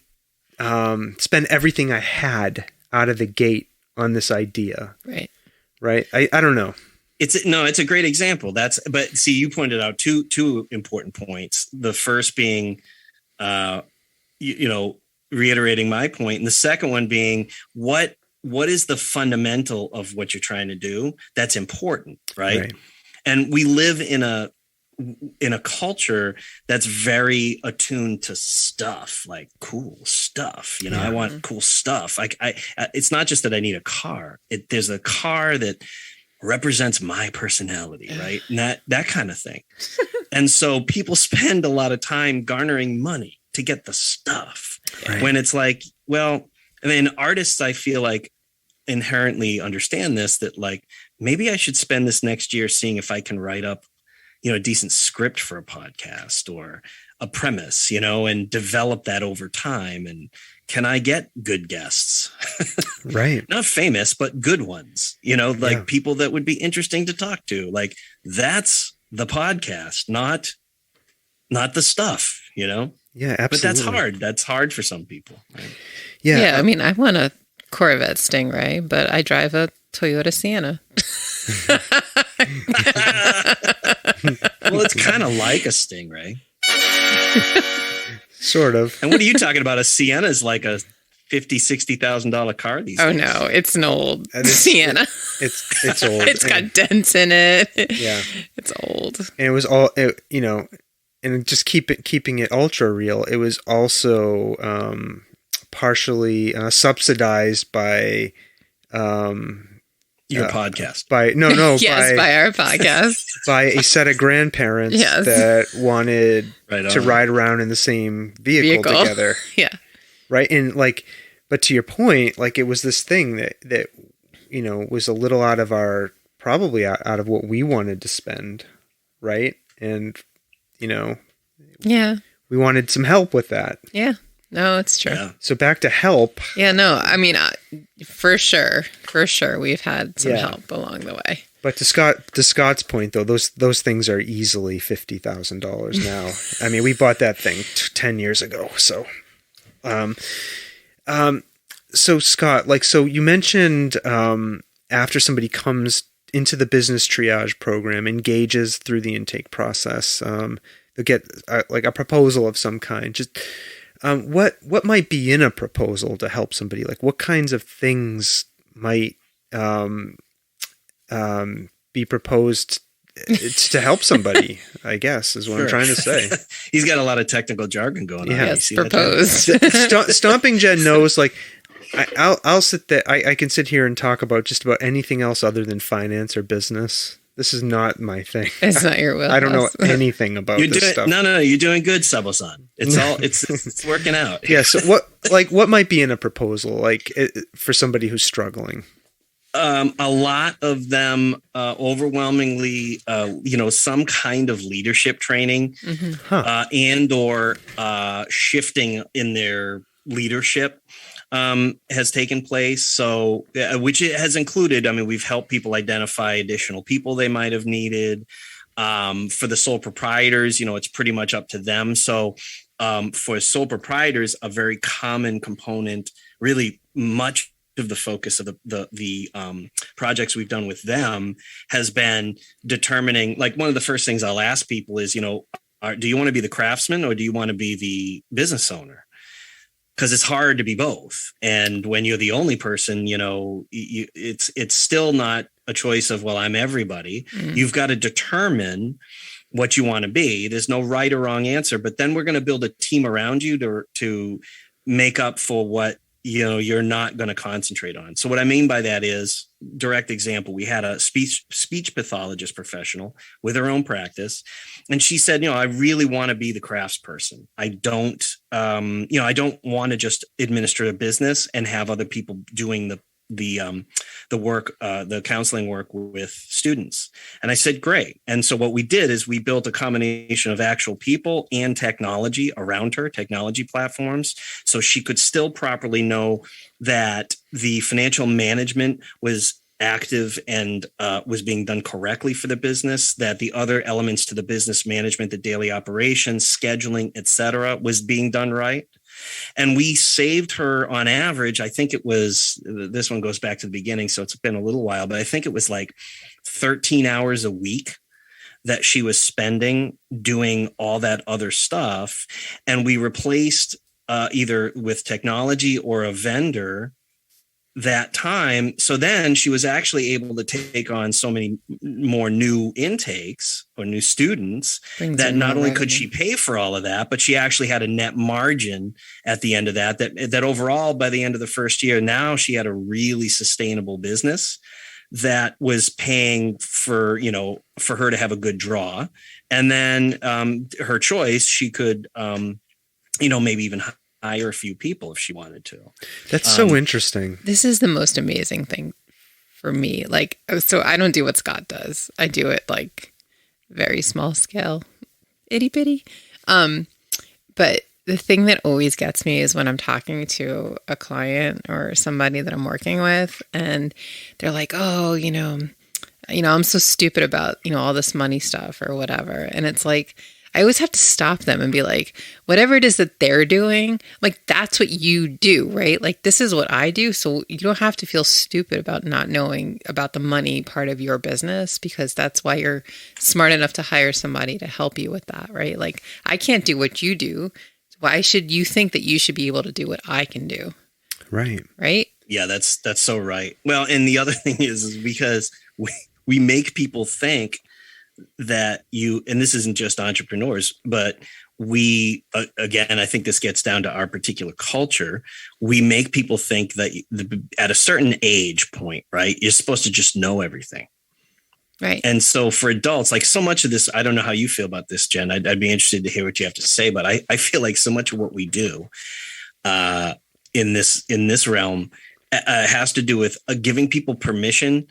spend everything I had out of the gate on this idea. Right. I don't know. It's a great example. But see, you pointed out two important points. The first being, reiterating my point, and the second one being what is the fundamental of what you're trying to do that's important, right? And we live in a culture that's very attuned to stuff, like cool stuff. I want cool stuff. Like it's not just that I need a car. There's a car that represents my personality, right? And that kind of thing. And so people spend a lot of time garnering money to get the stuff, when it's like, well, I mean, artists, I feel like, inherently understand this, that like, maybe I should spend this next year seeing if I can write up, a decent script for a podcast or a premise, and develop that over time. And can I get good guests? Right. Not famous, but good ones, people that would be interesting to talk to. Like, that's the podcast, not the stuff, Yeah, absolutely. But that's hard. That's hard for some people. Right? Yeah. I mean, I want a Corvette Stingray, but I drive a Toyota Sienna. Well, it's kind of like a Stingray. Sort of. And what are you talking about? A Sienna is like a $50,000-$60,000 car these days. Oh no, it's an old Sienna. It's old. It's got dents in it. Yeah, it's old. And it was all and just keeping it ultra real. It was also partially subsidized by your podcast. By our podcast. By a set of grandparents that wanted to ride around in the same vehicle together. Yeah. Right. And like, but to your point, like, it was this thing that was a little out of probably out of what we wanted to spend. Right. And, we wanted some help with that. Yeah. No, it's true. Yeah. So back to help. Yeah, no, I mean, for sure, we've had some help along the way. But to Scott's point, though, those things are easily $50,000 now. I mean, we bought that thing 10 years ago. So, so Scott, like, so you mentioned after somebody comes into the business triage program, engages through the intake process, they'll get like a proposal of some kind. Just what might be in a proposal to help somebody? Like, what kinds of things might be proposed to help somebody, I guess, is what I'm trying to say. He's got a lot of technical jargon going on. Yes, proposed. Stomping Jen knows, like, I'll sit there. I can sit here and talk about just about anything else other than finance or business. This is not my thing. It's not your wheelhouse. I don't know anything about this stuff. No, you're doing good, Sabo-san. It's working out. Yeah. So what might be in a proposal, like, for somebody who's struggling? A lot of them, overwhelmingly, some kind of leadership training, and or shifting in their leadership has taken place. So, which it has included, I mean, we've helped people identify additional people they might have needed. For the sole proprietors, it's pretty much up to them. So for sole proprietors, a very common component, really much of the focus of the projects we've done with them has been determining, like, one of the first things I'll ask people is, do you want to be the craftsman or do you want to be the business owner? Because it's hard to be both. And when you're the only person, it's still not a choice of, well, I'm everybody. You've got to determine what you want to be. There's no right or wrong answer, but then we're going to build a team around you to make up for what, you're not going to concentrate on. So what I mean by that is, direct example, we had a speech pathologist professional with her own practice. And she said, I really want to be the crafts person. I don't want to just administer a business and have other people doing the work, the counseling work with students. And I said, great. And so what we did is we built a combination of actual people and technology around her, technology platforms, so she could still properly know that the financial management was active and was being done correctly for the business, that the other elements to the business management, the daily operations, scheduling, et cetera, was being done right. And we saved her on average, I think it was, this one goes back to the beginning, so it's been a little while, but I think it was like 13 hours a week that she was spending doing all that other stuff. And we replaced either with technology or a vendor that time. So then she was actually able to take on so many more new intakes or new students that not only could she pay for all of that, but she actually had a net margin at the end of that overall, by the end of the first year, now she had a really sustainable business that was paying for her to have a good draw. And then her choice, she could, maybe even hire a few people if she wanted to. That's so interesting. This is the most amazing thing for me. Like, so I don't do what Scott does. I do it like very small scale, itty bitty. But the thing that always gets me is when I'm talking to a client or somebody that I'm working with, and they're like, oh, I'm so stupid about, all this money stuff or whatever. And it's like, I always have to stop them and be like, whatever it is that they're doing, like, that's what you do, right? Like, this is what I do. So you don't have to feel stupid about not knowing about the money part of your business, because that's why you're smart enough to hire somebody to help you with that, right? Like, I can't do what you do. Why should you think that you should be able to do what I can do? Right. Right? Yeah, that's so right. Well, and the other thing is because we make people think that and this isn't just entrepreneurs, but we, again, I think this gets down to our particular culture. We make people think that at a certain age point, right, you're supposed to just know everything. Right. And so for adults, like, so much of this, I don't know how you feel about this, Jen. I'd be interested to hear what you have to say, but I feel like so much of what we do in this realm has to do with giving people permission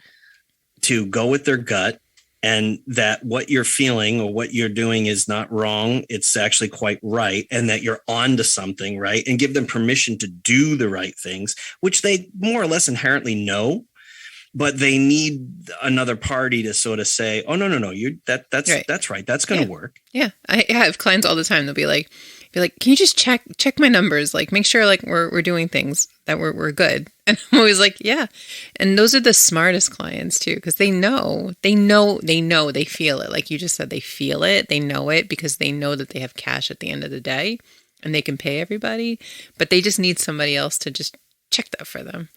to go with their gut, and that what you're feeling or what you're doing is not wrong. It's actually quite right. And that you're on to something, right? And give them permission to do the right things, which they more or less inherently know, but they need another party to sort of say, oh, no, that's right. That's right. That's going to work. Yeah. I have clients all the time. They'll be like, can you just check my numbers? Like, make sure like we're doing things that we're good. And I'm always like, yeah. And those are the smartest clients too, because they feel it. Like you just said, they feel it. They know it because they know that they have cash at the end of the day and they can pay everybody, but they just need somebody else to just check that for them.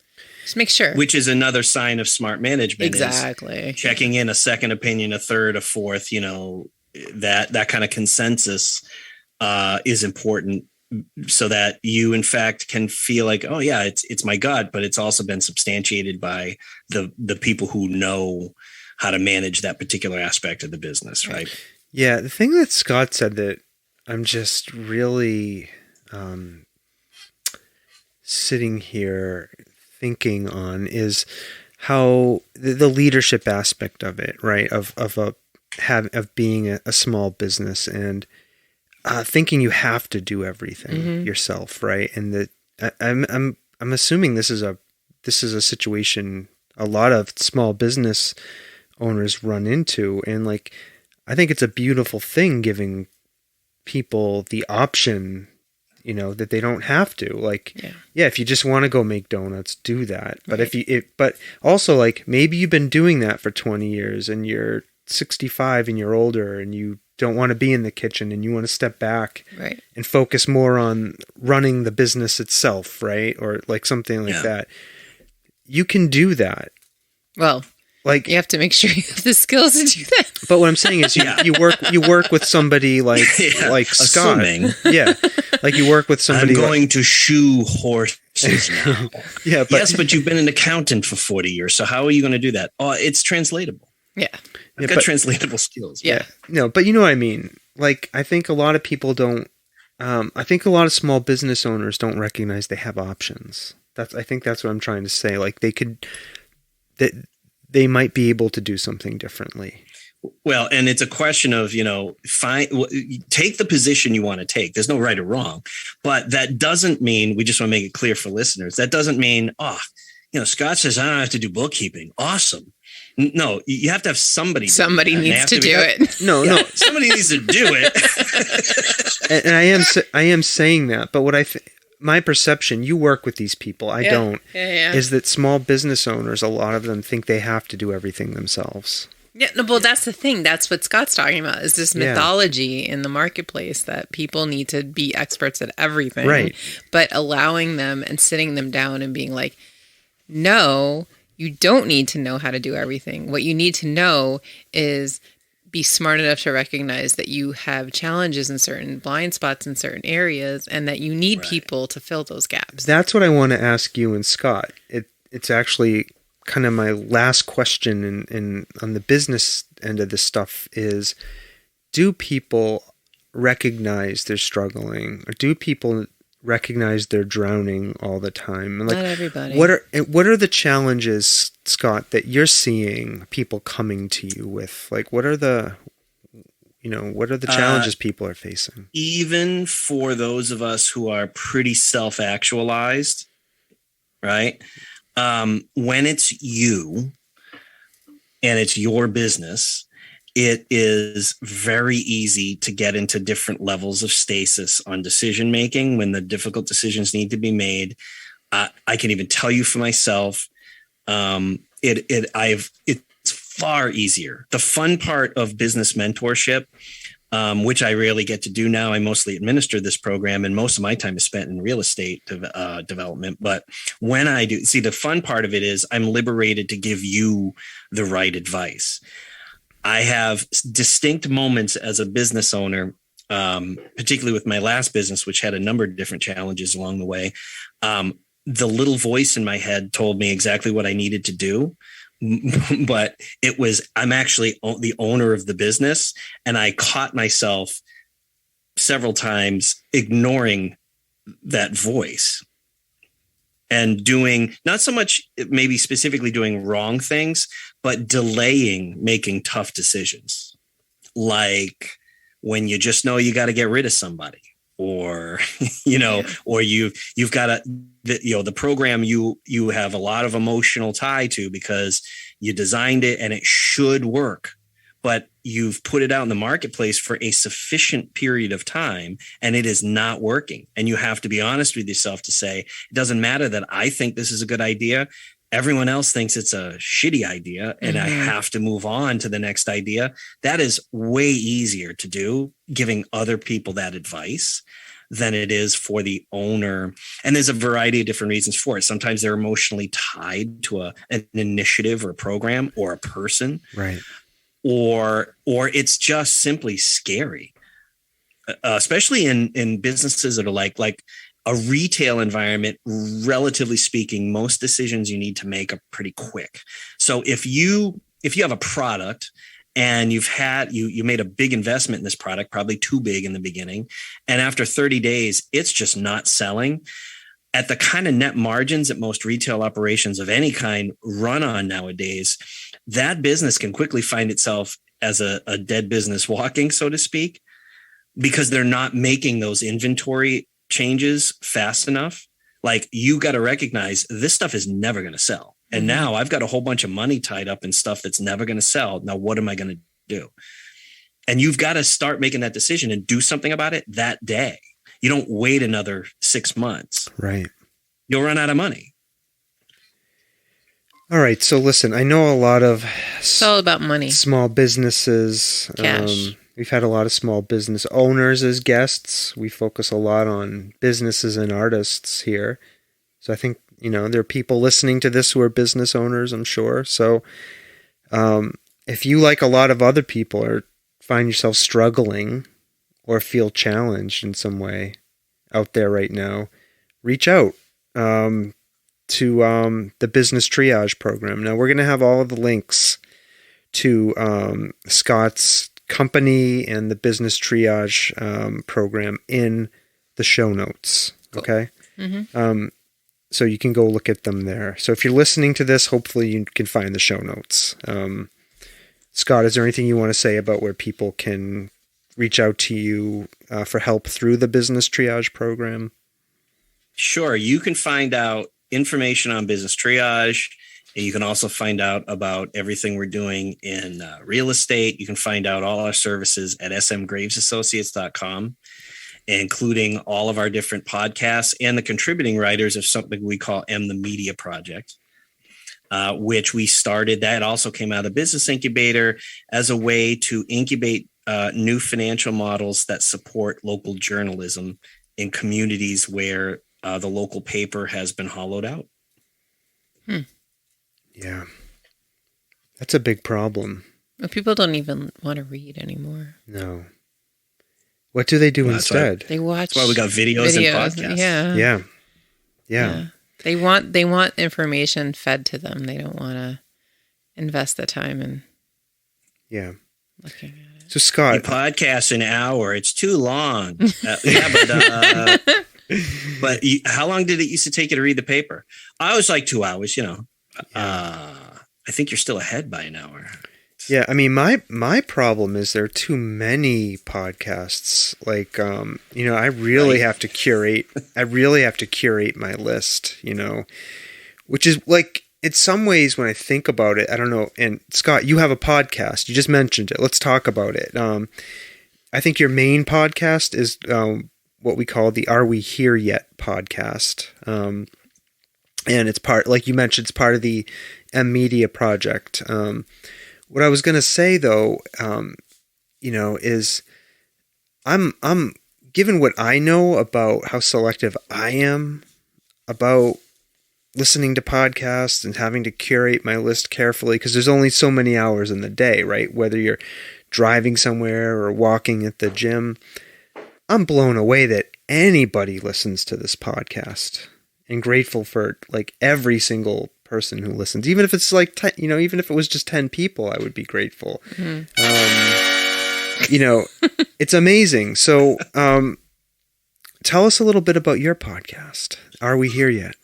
Just make sure. Which is another sign of smart management. Exactly. Checking in a second opinion, a third, a fourth, that kind of consensus is important, so that you in fact can feel like, oh yeah, it's my gut, but it's also been substantiated by the people who know how to manage that particular aspect of the business. Right. Yeah. The thing that Scott said that I'm just really sitting here thinking on is how the leadership aspect of it, right? Of being a small business and thinking you have to do everything yourself, right? And that I'm assuming this is a situation a lot of small business owners run into, and like I think it's a beautiful thing giving people the option, that they don't have to. Like, yeah, if you just want to go make donuts, do that. But but also like maybe you've been doing that for 20 years and you're 65 and you're older and you don't want to be in the kitchen and you want to step back and focus more on running the business itself, right? Or like something like that. You can do that. Well, like you have to make sure you have the skills to do that. But what I'm saying is you work with somebody like Scott. Assuming. Yeah. Like you work with somebody. I'm going to shoe horses now. Yeah, but you've been an accountant for 40 years. So how are you going to do that? Oh, it's translatable. Yeah. I've got translatable skills. Yeah. No, but you know what I mean? Like, I think a lot of people don't, I think a lot of small business owners don't recognize they have options. I think that's what I'm trying to say. Like they might be able to do something differently. Well, and it's a question of, take the position you want to take. There's no right or wrong, but that doesn't mean, we just want to make it clear for listeners. That doesn't mean, Scott says, I don't have to do bookkeeping. Awesome. No, you have to have somebody. Somebody needs to do it. No, somebody needs to do it. And I am saying that, but what my perception, you work with these people, I don't, is that small business owners, a lot of them think they have to do everything themselves. Yeah, no, well, that's the thing. That's what Scott's talking about, is this mythology in the marketplace that people need to be experts at everything. Right. But allowing them and sitting them down and being like, no, you don't need to know how to do everything. What you need to know is be smart enough to recognize that you have challenges in certain blind spots in certain areas and that you need people to fill those gaps. That's what I want to ask you and Scott. It's actually kind of my last question in on the business end of this stuff is, do people recognize they're struggling, or do people recognize they're drowning all the time? And like, not everybody. What are the challenges, Scott, that you're seeing people coming to you with? Like, what are the challenges people are facing? Even for those of us who are pretty self-actualized, right? When it's you and it's your business, it is very easy to get into different levels of stasis on decision making when the difficult decisions need to be made. I can even tell you for myself, it's far easier. The fun part of business mentorship, which I rarely get to do now. I mostly administer this program, and most of my time is spent in real estate development. But when I do, the fun part of it is I'm liberated to give you the right advice. I have distinct moments as a business owner, particularly with my last business, which had a number of different challenges along the way. The little voice in my head told me exactly what I needed to do. But I'm actually the owner of the business. And I caught myself several times ignoring that voice and doing, not so much maybe specifically doing wrong things, but delaying making tough decisions. Like when you just know you got to get rid of somebody, or, or you've got the program you have a lot of emotional tie to because you designed it and it should work, but you've put it out in the marketplace for a sufficient period of time and it is not working. And you have to be honest with yourself to say, it doesn't matter that I think this is a good idea. Everyone else thinks it's a shitty idea and I have to move on to the next idea. That is way easier to do, giving other people that advice, than it is for the owner. And there's a variety of different reasons for it. Sometimes they're emotionally tied to an initiative or a program or a person. Right. Or it's just simply scary, especially in businesses that are like a retail environment. Relatively speaking, most decisions you need to make are pretty quick. So if you have a product and you made a big investment in this product, probably too big in the beginning, and after 30 days, it's just not selling. at the kind of net margins that most retail operations of any kind run on nowadays, that business can quickly find itself as a dead business walking, so to speak, because they're not making those inventory changes fast enough. Like, you got to recognize this stuff is never going to sell. And now I've got a whole bunch of money tied up in stuff that's never going to sell. Now, what am I going to do? And you've got to start making that decision and do something about it that day. You don't wait another 6 months. Right. You'll run out of money. All right. So listen, I know a lot of It's all about money. small businesses. Cash. We've had a lot of small business owners as guests. We focus a lot on businesses and artists here. So I think, there are people listening to this who are business owners, I'm sure. So if you, like a lot of other people, or find yourself struggling or feel challenged in some way out there right now, reach out to the Business Triage program. Now, we're going to have all of the links to Scott's company and the Business Triage program in the show notes. Okay. Mm-hmm. So you can go look at them there. So if you're listening to this, hopefully you can find the show notes. Scott, is there anything you want to say about where people can reach out to you for help through the Business Triage program? Sure. You can find out information on Business Triage. And you can also find out about everything we're doing in real estate. You can find out all our services at smgravesassociates.com, including all of our different podcasts and the contributing writers of something we call M the Media Project, which we started. That also came out of the Business Incubator as a way to incubate new financial models that support local journalism in communities where the local paper has been hollowed out. Yeah. That's a big problem. Well, people don't even want to read anymore. No. What do they do instead? They watch. That's why we got videos and podcasts. Yeah. They want information fed to them. They don't want to invest the time in looking at it. So Scott, you podcast an hour. It's too long. But how long did it used to take you to read the paper? I was like 2 hours, I think you're still ahead by an hour. Yeah, I mean, my problem is there are too many podcasts. Like, I really have to curate. I really have to curate my list. Which is like, in some ways, when I think about it, I don't know. And Scott, you have a podcast. You just mentioned it. Let's talk about it. I think your main podcast is what we call the "Are We Here Yet" podcast. And it's part, like you mentioned, it's part of the M Media Project. What I was going to say, though, is I'm given what I know about how selective I am about listening to podcasts and having to curate my list carefully, because there's only so many hours in the day, right? Whether you're driving somewhere or walking at the gym, I'm blown away that anybody listens to this podcast. And grateful for like every single person who listens, even if it's like even if it was just 10 people, I would be grateful. Mm-hmm. It's amazing. So, tell us a little bit about your podcast. Are We Here Yet?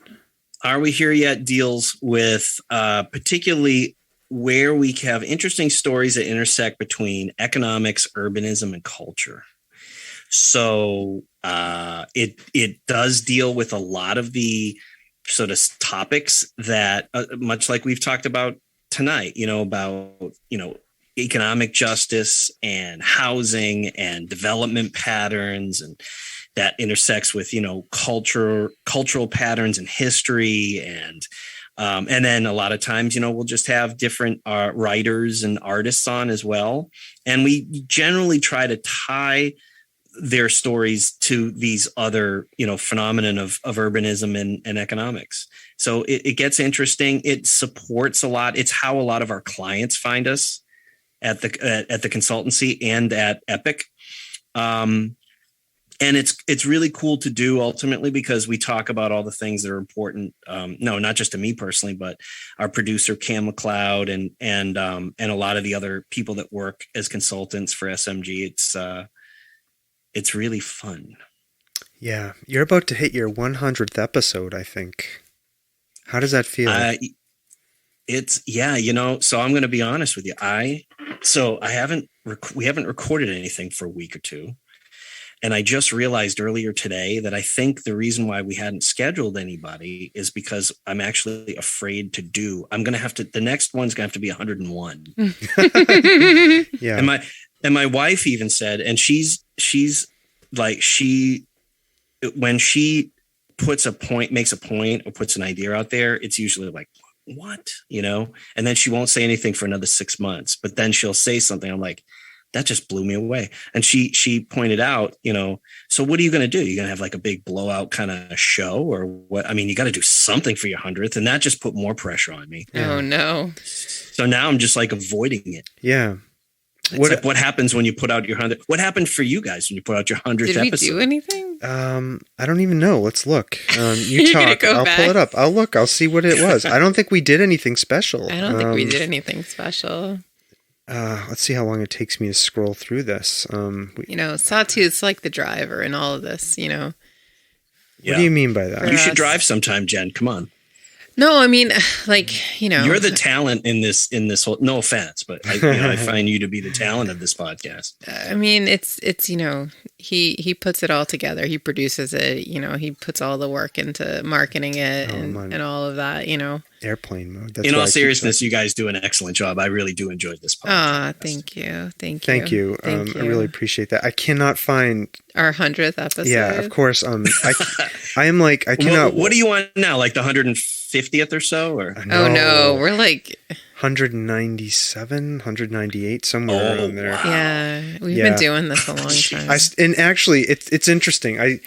Are We Here Yet deals with particularly where we have interesting stories that intersect between economics, urbanism, and culture. So it does deal with a lot of the sort of topics that, much like we've talked about tonight, about economic justice and housing and development patterns, and that intersects with cultural patterns and history, and then a lot of times we'll just have different writers and artists on as well, and we generally try to tie their stories to these other, phenomenon of urbanism and economics. So it gets interesting. It supports a lot. It's how a lot of our clients find us at the consultancy and at Epic. And it's really cool to do ultimately, because we talk about all the things that are important. Not just to me personally, but our producer Cam McLeod and a lot of the other people that work as consultants for SMG. It's really fun. Yeah. You're about to hit your 100th episode, I think. How does that feel? So I'm going to be honest with you. We haven't recorded anything for a week or two. And I just realized earlier today that I think the reason why we hadn't scheduled anybody is because I'm actually afraid the next one's going to have to be 101. Yeah. And my wife even said, and she's like, when she makes a point or puts an idea out there, it's usually like, what, and then she won't say anything for another 6 months, but then she'll say something. I'm like, that just blew me away. And she pointed out, so what are you going to do? You're going to have like a big blowout kind of show or what? I mean, you got to do something for your 100th, and that just put more pressure on me. Yeah. Oh no. So now I'm just like avoiding it. Yeah. What happens when you put out your 100th? What happened for you guys when you put out your 100th episode? Did we do anything? I don't even know. Let's look. You talk. I'll pull it up. I'll look. I'll see what it was. I don't think we did anything special. I don't think we did anything special. Let's see how long it takes me to scroll through this. Sawtooth's like the driver in all of this, What do you mean by that? You should drive sometime, Jen. Come on. No, I mean, you're the talent in this whole, no offense, but I find you to be the talent of this podcast. I mean, it's he puts it all together. He produces it, he puts all the work into marketing it and all of that, Airplane mode. That's in all seriousness, you guys do an excellent job. I really do enjoy this podcast. Thank you. Thank you. I really appreciate that. I cannot find our 100th episode. Yeah, of course. I am like, I cannot. What do you want now? Like the 150th or so? Or oh no, we're like 197, 198, somewhere around there. Wow. Yeah, we've been doing this a long time. And actually, it's interesting.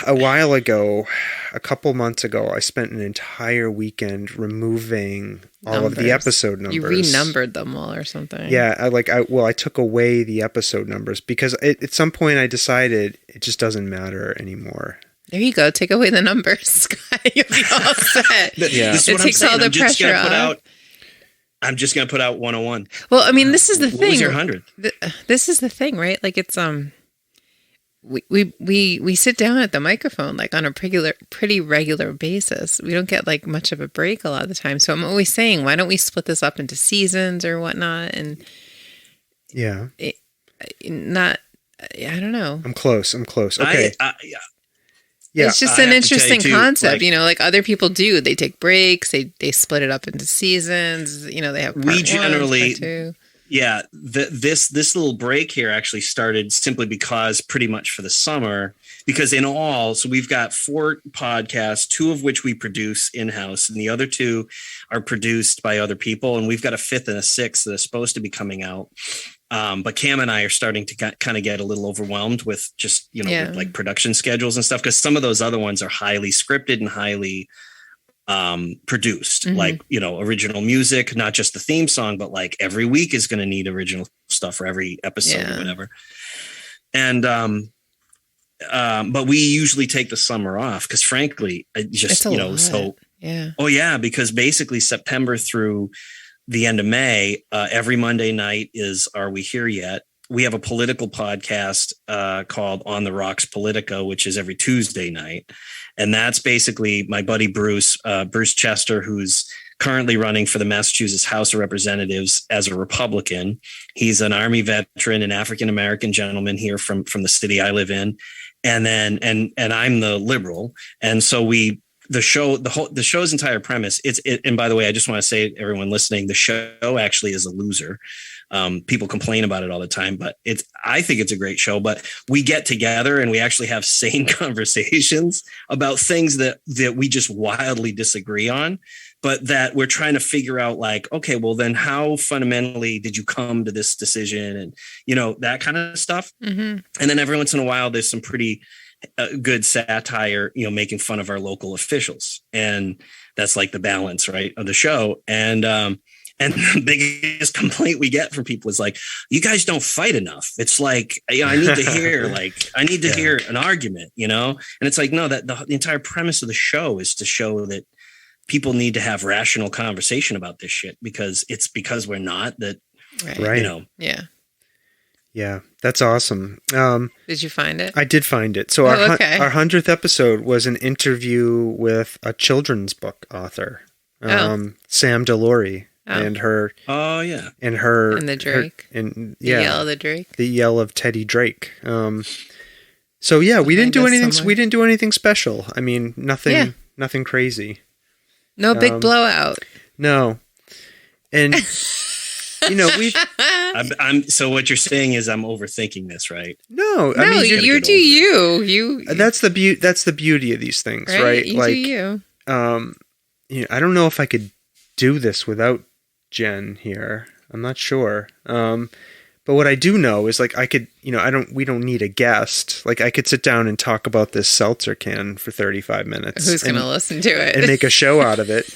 A while ago, a couple months ago, I spent an entire weekend removing all of the episode numbers. You renumbered them all or something. Yeah, I took away the episode numbers because at some point I decided it just doesn't matter anymore. There you go. Take away the numbers, Scott. You'll be all set. Yeah. It takes all the pressure off. I'm just going to put out 101. Well, I mean, this is the thing. What was your 100? This is the thing, right? Like it's we sit down at the microphone like on a pretty regular basis. We don't get like much of a break a lot of the time. So I'm always saying, why don't we split this up into seasons or whatnot? And I don't know. I'm close. Okay. Yeah, it's just an interesting concept, like other people do. They take breaks, they split it up into seasons, they have part we generally, part two. Yeah, this little break here actually started simply because pretty much for the summer, because in all, so we've got 4 podcasts, 2 of which we produce in-house and the other 2 are produced by other people. And we've got a 5th and a 6th that are supposed to be coming out. But Cam and I are starting to kind of get a little overwhelmed with just, with like production schedules and stuff, because some of those other ones are highly scripted and highly produced, like, original music, not just the theme song, but like every week is going to need original stuff for every episode or whatever. And, but we usually take the summer off because frankly, just, so, oh yeah, because basically September through the end of May, every Monday night is Are We Here Yet? We have a political podcast called On the Rocks Politica, which is every Tuesday night. And that's basically my buddy Bruce Chester, who's currently running for the Massachusetts House of Representatives as a Republican. He's an Army veteran, an African-American gentleman here from the city I live in. And then, and I'm the liberal. And so the show's entire premise, and by the way, I just want to say to everyone listening, the show actually is a loser. People complain about it all the time, but I think it's a great show. But we get together and we actually have sane conversations about things that we just wildly disagree on, but that we're trying to figure out like, okay, well then how fundamentally did you come to this decision? And, that kind of stuff. Mm-hmm. And then every once in a while, there's some pretty good satire, making fun of our local officials. And that's like the balance, right, of the show. And the biggest complaint we get from people is like, you guys don't fight enough. It's like, I need to hear hear an argument, and it's like, no, that the entire premise of the show is to show that people need to have rational conversation about this shit because we're not that, right. Yeah. Yeah, that's awesome. Did you find it? I did find it. So our 100th episode was an interview with a children's book author, Sam DeLaurie, and her. Oh yeah, and her and the Drake, the yell of the Drake, the yell of Teddy Drake. So yeah, we didn't do anything. We didn't do anything special. I mean, nothing crazy. No big blowout. No, and. We. So what you're saying is I'm overthinking this, right? No, I mean, you do you. That's the beauty of these things, right? You do you. I don't know if I could do this without Jen here. I'm not sure. But what I do know is like I could, we don't need a guest. Like I could sit down and talk about this seltzer can for 35 minutes. Who's going to listen to it? And make a show out of it.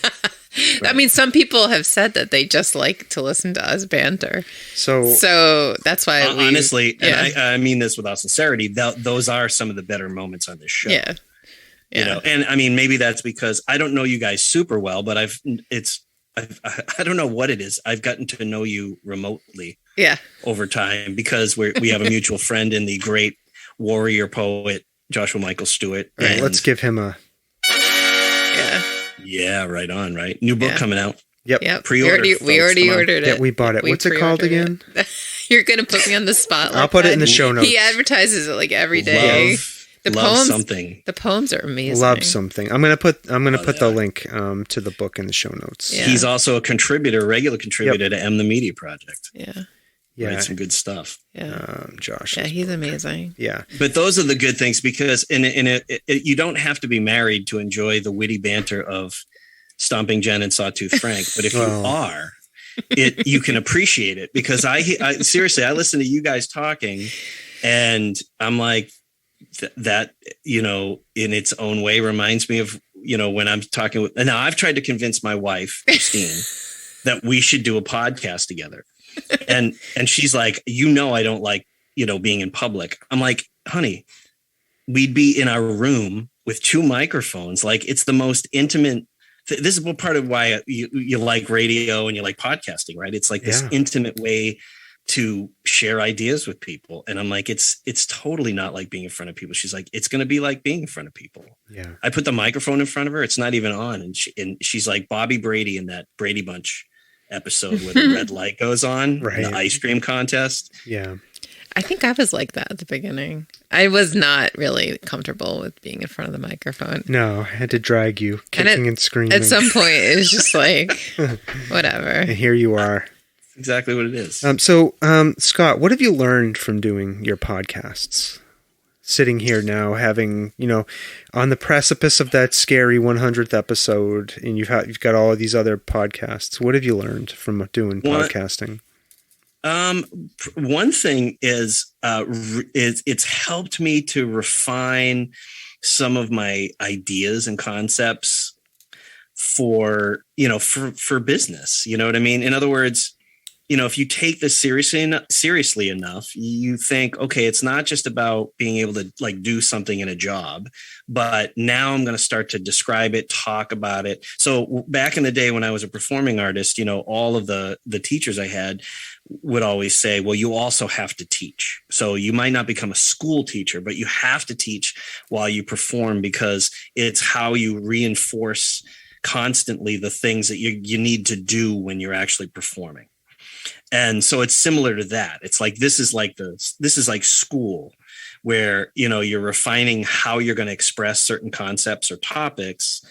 Right. I mean, some people have said that they just like to listen to us banter. So that's why honestly, and I mean this without sincerity, those are some of the better moments on this show. Yeah. And I mean, maybe that's because I don't know you guys super well, but I don't know what it is. I've gotten to know you remotely over time because we have a mutual friend in the great warrior poet, Joshua Michael Stewart. Right, let's give him a... Yeah, right on, right? New book coming out. Yep. Pre-order. We already ordered it. Yeah, we bought it. What's it called again? You're going to put me on the spot. I'll put it in the show notes. He advertises it like every day. Love something. The poems are amazing. Love something. I'm gonna put the link to the book in the show notes. Yeah. He's also a regular contributor to M the Media Project. Yeah, Writes some good stuff. Yeah, Josh. Yeah, he's amazing. Yeah, but those are the good things because you don't have to be married to enjoy the witty banter of Stomping Jen and Sawtooth Frank. But if you are, you can appreciate it because I seriously I listen to you guys talking, and I'm like. That in its own way reminds me of when I'm talking with. And now I've tried to convince my wife Christine that we should do a podcast together, and she's like, I don't like being in public. I'm like, honey, we'd be in our room with two microphones. Like it's the most intimate. This is part of why you like radio and you like podcasting, right? It's like this intimate way to share ideas with people. And I'm like, it's totally not like being in front of people. She's like, it's going to be like being in front of people. Yeah. I put the microphone in front of her. It's not even on. And she's like Bobby Brady in that Brady Bunch episode where the red light goes on, the ice cream contest. Yeah. I think I was like that at the beginning. I was not really comfortable with being in front of the microphone. No, I had to drag you kicking and screaming. At some point, it was just like, whatever. And here you are. Exactly what it is. So, Scott, what have you learned from doing your podcasts? Sitting here now, having on the precipice of that scary 100th episode, and you've got all of these other podcasts. What have you learned from doing podcasting? One thing is it's helped me to refine some of my ideas and concepts for business. You know what I mean? In other words. If you take this seriously enough, you think, okay, it's not just about being able to like do something in a job, but now I'm going to start to describe it, talk about it. So back in the day when I was a performing artist, all of the teachers I had would always say, well, you also have to teach. So you might not become a school teacher, but you have to teach while you perform because it's how you reinforce constantly the things that you need to do when you're actually performing. And so it's similar to that. It's like, this is like school where, you're refining how you're going to express certain concepts or topics.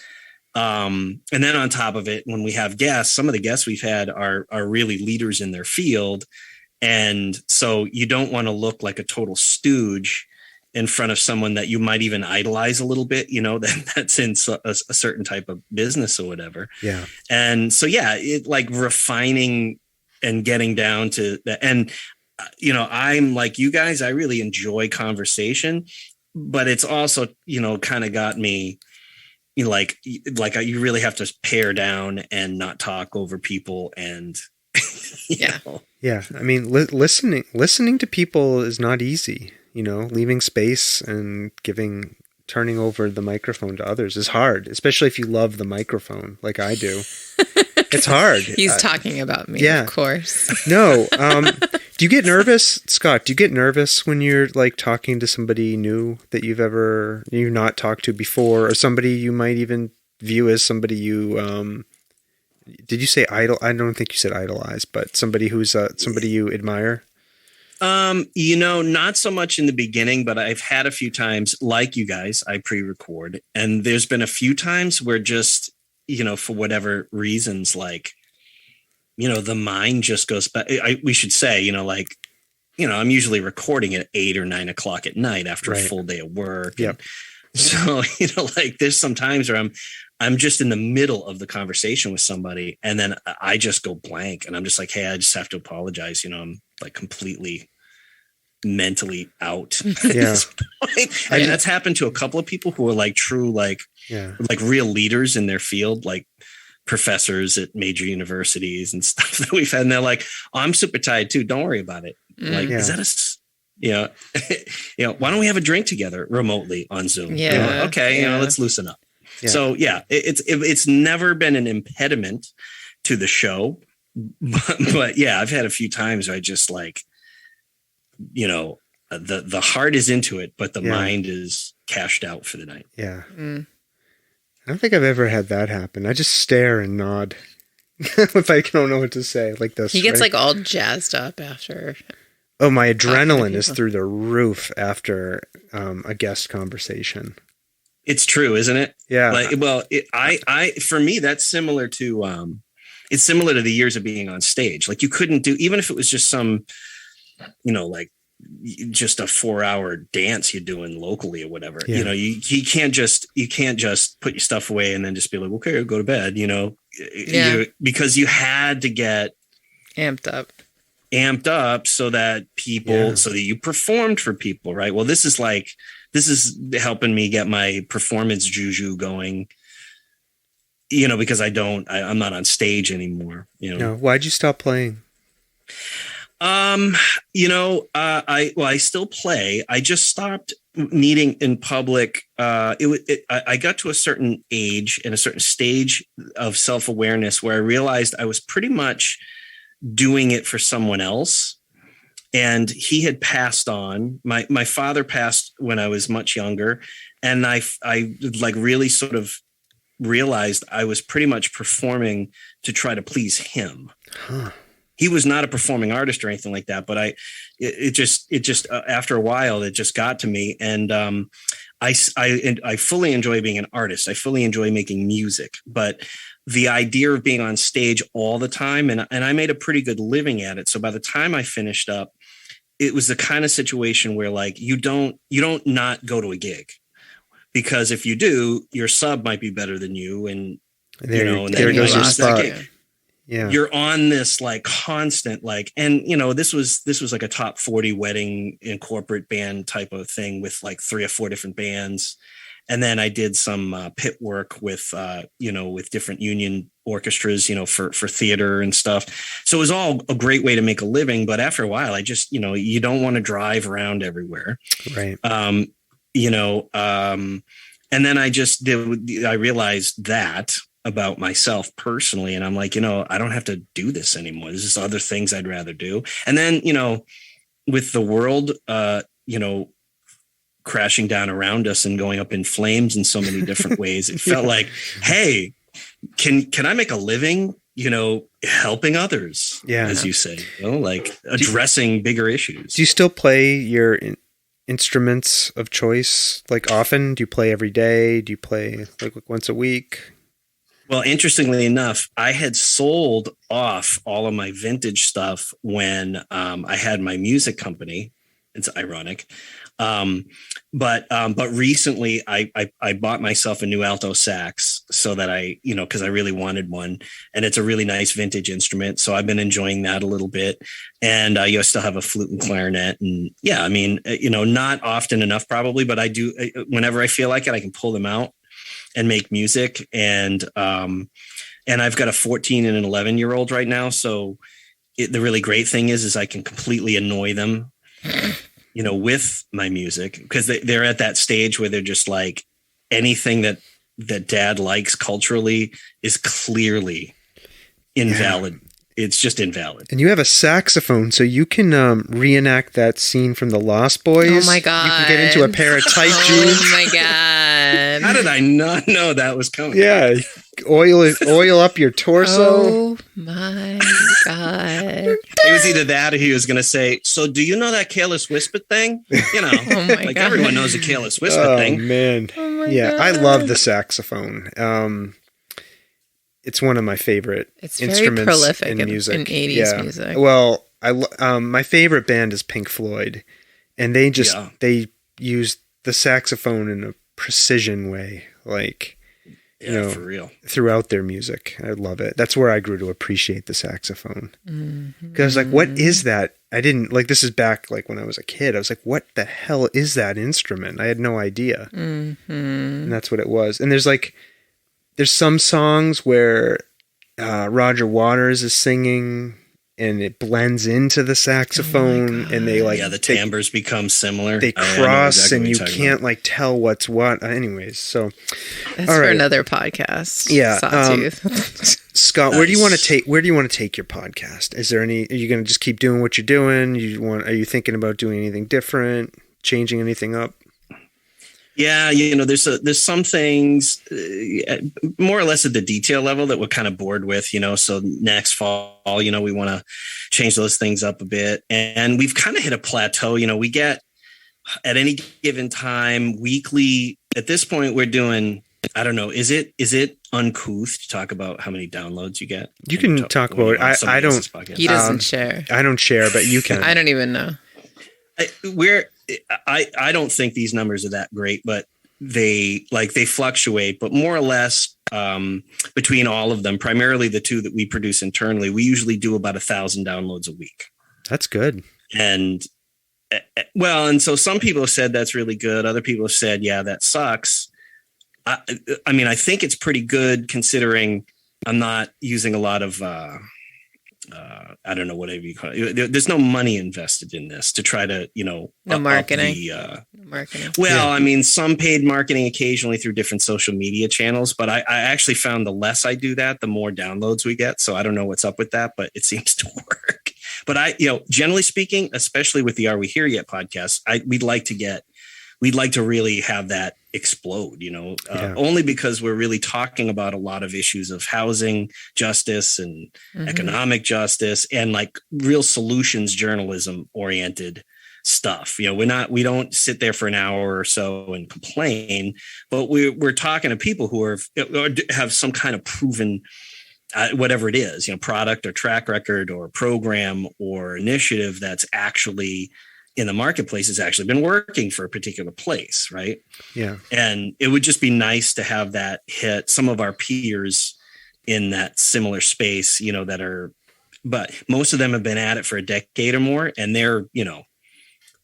And then on top of it, when we have guests, some of the guests we've had are really leaders in their field. And so you don't want to look like a total stooge in front of someone that you might even idolize a little bit, that's in a certain type of business or whatever. Yeah. And so, it like refining and getting down to that. And, I'm like you guys, I really enjoy conversation, but it's also, kind of got me you really have to pare down and not talk over people. And yeah. Yeah. I mean, listening to people is not easy, leaving space and turning over the microphone to others is hard, especially if you love the microphone like I do. It's hard. He's talking about me, of course. No. Do you get nervous, Scott? Do you get nervous when you're like talking to somebody new that you've not talked to before, or somebody you might even view as somebody you did you say idol? I don't think you said idolize, but somebody who's somebody you admire? Not so much in the beginning, but I've had a few times, like you guys, I pre-record, and there's been a few times where just, for whatever reasons, like, the mind just goes back. We should say, I'm usually recording at 8 or 9 o'clock at night after a full day of work. Yep. So, there's some times where I'm just in the middle of the conversation with somebody, and then I just go blank, and I'm just like, hey, I just have to apologize. I'm like completely mentally out. Yeah. And that's happened to a couple of people who are like true, like real leaders in their field, like professors at major universities and stuff that we've had. And they're like, oh, I'm super tired too. Don't worry about it. Like, is that why don't we have a drink together remotely on Zoom? Yeah. Okay. Let's loosen up. Yeah. So it's never been an impediment to the show, but yeah, I've had a few times where I just like, the heart is into it, but the mind is cashed out for the night. Yeah. I don't think I've ever had that happen. I just stare and nod if I don't know what to say, like this. He gets like all jazzed up after. Oh, my adrenaline is through the roof after a guest conversation. It's true, isn't it? Yeah. For me, that's similar to, it's similar to the years of being on stage. Like you couldn't do, even if it was just some, like just a 4-hour dance you're doing locally or whatever, you can't just put your stuff away and then just be like, okay, go to bed, because you had to get amped up so that so that you performed for people. Right. Well, this is helping me get my performance juju going, because I'm not on stage anymore. No. Why'd you stop playing? I still play. I just stopped meeting in public. I got to a certain age and a certain stage of self-awareness where I realized I was pretty much doing it for someone else. And he had passed on. My father passed when I was much younger. And I like really sort of realized I was pretty much performing to try to please him. Huh. He was not a performing artist or anything like that, but it just after a while, it just got to me. And I fully enjoy being an artist. I fully enjoy making music, but the idea of being on stage all the time, and I made a pretty good living at it. So by the time I finished up, it was the kind of situation where like, you don't not go to a gig, because if you do, your sub might be better than you. And, and there goes your spot. Yeah. You're on this like constant, like, and this was like a top 40 wedding and corporate band type of thing with like 3 or 4 different bands. And then I did some pit work with, with different union orchestras, for theater and stuff. So it was all a great way to make a living. But after a while, I just, you don't want to drive around everywhere. Right. And then I realized that about myself personally. And I'm like, I don't have to do this anymore. There's just other things I'd rather do. And then, with the world, crashing down around us and going up in flames in so many different ways, it felt like, hey, can I make a living, helping others, as you say, like addressing bigger issues. Do you still play your instruments of choice? Like often? Do you play every day? Do you play like once a week? Well, interestingly enough, I had sold off all of my vintage stuff when I had my music company. It's ironic. But recently I bought myself a new alto sax so that because I really wanted one, and it's a really nice vintage instrument. So I've been enjoying that a little bit. And I still have a flute and clarinet. And not often enough probably, but I do, whenever I feel like it, I can pull them out and make music. And I've got a 14 and an 11-year-old right now. So the really great thing is I can completely annoy them, with my music, because they're at that stage where they're just like, anything that dad likes culturally is clearly invalid it's just invalid. And you have a saxophone, so you can reenact that scene from The Lost Boys. Oh my God. You can get into a pair of tight jeans. Oh my God. How did I not know that was coming? Yeah. Oil up your torso. Oh my God. It was either that or he was going to say, so do you know that Careless Whisper thing? You know, Oh my like God. everyone knows a Careless Whisper Oh, thing. man. Oh my Yeah, God. I love the saxophone. It's one of my favorite It's very instruments prolific in music. in 80s music. Well, my favorite band is Pink Floyd, and they use the saxophone in a precision way, like For real. throughout their music. I love it. That's where I grew to appreciate the saxophone. Mm-hmm. Because what is that? I didn't this is back like when I was a kid. I was like, what the hell is that instrument? I had no idea. Mm-hmm. And that's what it was. And there's some songs where Roger Waters is singing and it blends into the saxophone, and they the timbres become similar. They I know cross, exactly and what you you're talking can't about. tell what's what. Anyways, so That's all for right. another podcast. Yeah, Sawtooth. Scott, where do you want to Nice. take your podcast? Is there any? Are you going to just keep doing what you're doing? Are you thinking about doing anything different, changing anything up? Yeah, there's some things more or less at the detail level that we're kind of bored with, so next fall, we want to change those things up a bit. And we've kind of hit a plateau. We get at any given time weekly. At this point, we're doing, I don't know, is it uncouth to talk about how many downloads you get? You can talk about it. I don't. He doesn't share. I don't share, but you can. I don't even know. I don't think these numbers are that great, but they fluctuate, but more or less between all of them, primarily the two that we produce internally, we usually do about 1,000 downloads a week. That's good. And and so some people have said that's really good. Other people have said, yeah, that sucks. I mean, I think it's pretty good considering I'm not using a lot of, I don't know, whatever you call it. There's no money invested in this to try to, No marketing. Marketing. Well, I mean, some paid marketing occasionally through different social media channels, but I actually found the less I do that, the more downloads we get. So I don't know what's up with that, but it seems to work. But generally speaking, especially with the Are We Here Yet podcast, we'd like to really have that explode, only because we're really talking about a lot of issues of housing justice and economic justice and like real solutions journalism oriented stuff. We don't sit there for an hour or so and complain, but we're talking to people who have some kind of proven whatever it is, product or track record or program or initiative that's actually in the marketplace has actually been working for a particular place. Right. Yeah. And it would just be nice to have that hit some of our peers in that similar space, but most of them have been at it for a decade or more. And they're,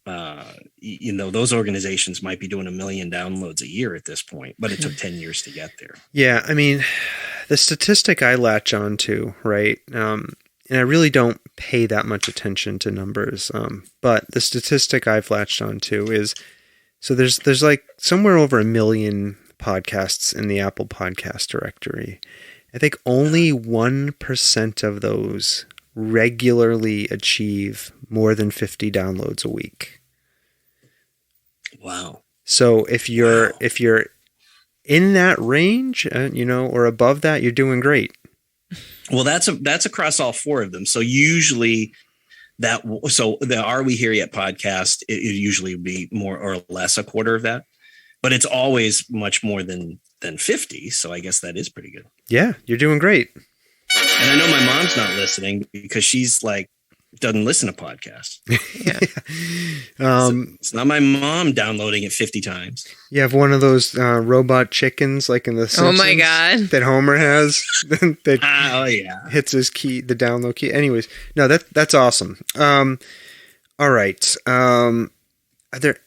those organizations might be doing 1 million downloads a year at this point, but it took 10 years to get there. Yeah. I mean, the statistic I latch on to, right. And I really don't pay that much attention to numbers. But the statistic I've latched on to is, so there's like somewhere over 1 million podcasts in the Apple Podcast directory. I think only 1% of those regularly achieve more than 50 downloads a week. Wow. So if you're in that range, or above that, you're doing great. Well, that's across all 4 of them. So usually the Are We Here Yet podcast, it usually would be more or less a quarter of that, but it's always much more than 50. So I guess that is pretty good. Yeah, you're doing great. And I know my mom's not listening because she's like, doesn't listen to podcasts. Yeah. It's not my mom downloading it 50 times. You have one of those robot chickens like in the Simpsons Oh my God. that Homer has that Oh yeah. hits his key, the download key. Anyways, no, that's awesome. All right. Are there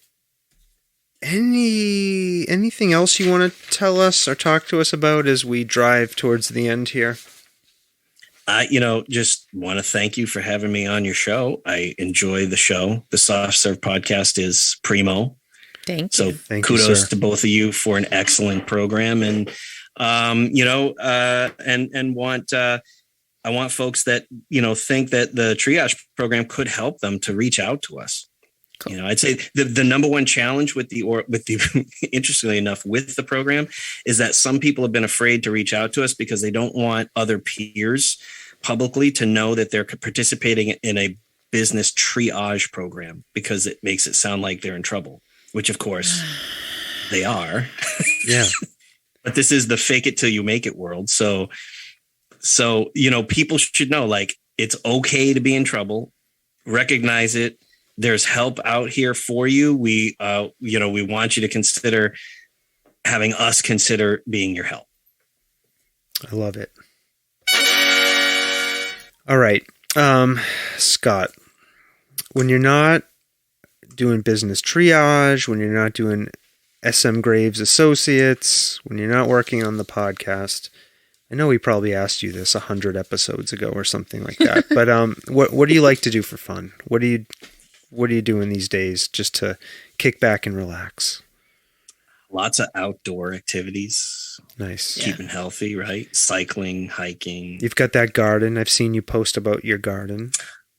anything else you want to tell us or talk to us about as we drive towards the end here? Just want to thank you for having me on your show. I enjoy the show. The Soft Serve podcast is primo. Thank you. So Thank you, kudos sir. to both of you for an excellent program. And, and want I want folks that, think that the triage program could help them to reach out to us. Cool. I'd say the number one challenge with the interestingly enough, with the program is that some people have been afraid to reach out to us because they don't want other peers publicly to know that they're participating in a business triage program, because it makes it sound like they're in trouble, which of course they are. Yeah. But this is the fake it till you make it world. So, people should know, like, it's okay to be in trouble. Recognize it. There's help out here for you. We want you to consider having us consider being your help. I love it. All right. Scott, when you're not doing business triage, when you're not doing SM Graves Associates, when you're not working on the podcast, I know we probably asked you this 100 episodes ago or something like that, but what do you like to do for fun? What are you doing these days just to kick back and relax? Lots of outdoor activities. Nice. Keeping healthy, right? Cycling, hiking. You've got that garden. I've seen you post about your garden.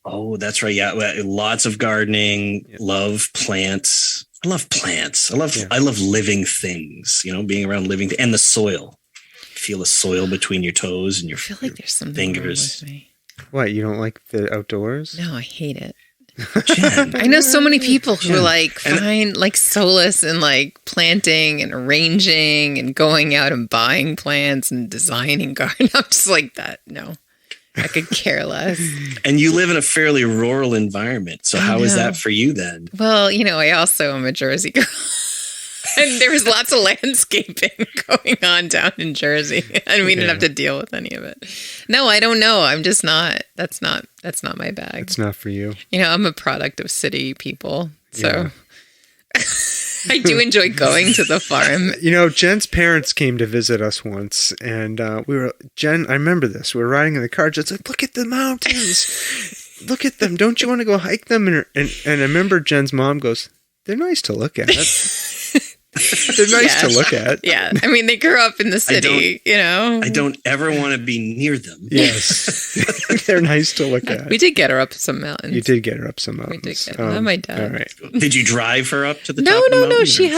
Oh, that's right. Yeah. Lots of gardening. Yep. Love plants. I love plants. I love living things, being around living and the soil. Feel the soil between your toes and your fingers. I feel like there's something wrong with me. What, you don't like the outdoors? No, I hate it. Jen. I know so many people who find like solace in like planting and arranging and going out and buying plants and designing gardens. I'm just like that. No, I could care less. And you live in a fairly rural environment. So how is that for you then? Well, I also am a Jersey girl. And there was lots of landscaping going on down in Jersey, and we didn't have to deal with any of it. No, I don't know. I'm just not. That's not my bag. It's not for you. I'm a product of city people, so I do enjoy going to the farm. Jen's parents came to visit us once, and I remember this. We were riding in the car. Jen's like, "Look at the mountains. Look at them. Don't you want to go hike them?" And I remember Jen's mom goes, "They're nice to look at." They're nice to look at. Yeah. I mean, they grew up in the city, I don't ever want to be near them. Yes. They're nice to look at. We did get her up some mountains. You did get her up some mountains. We did get her. Not my dad. All right. Did you drive her up to the top of the mountain? No. She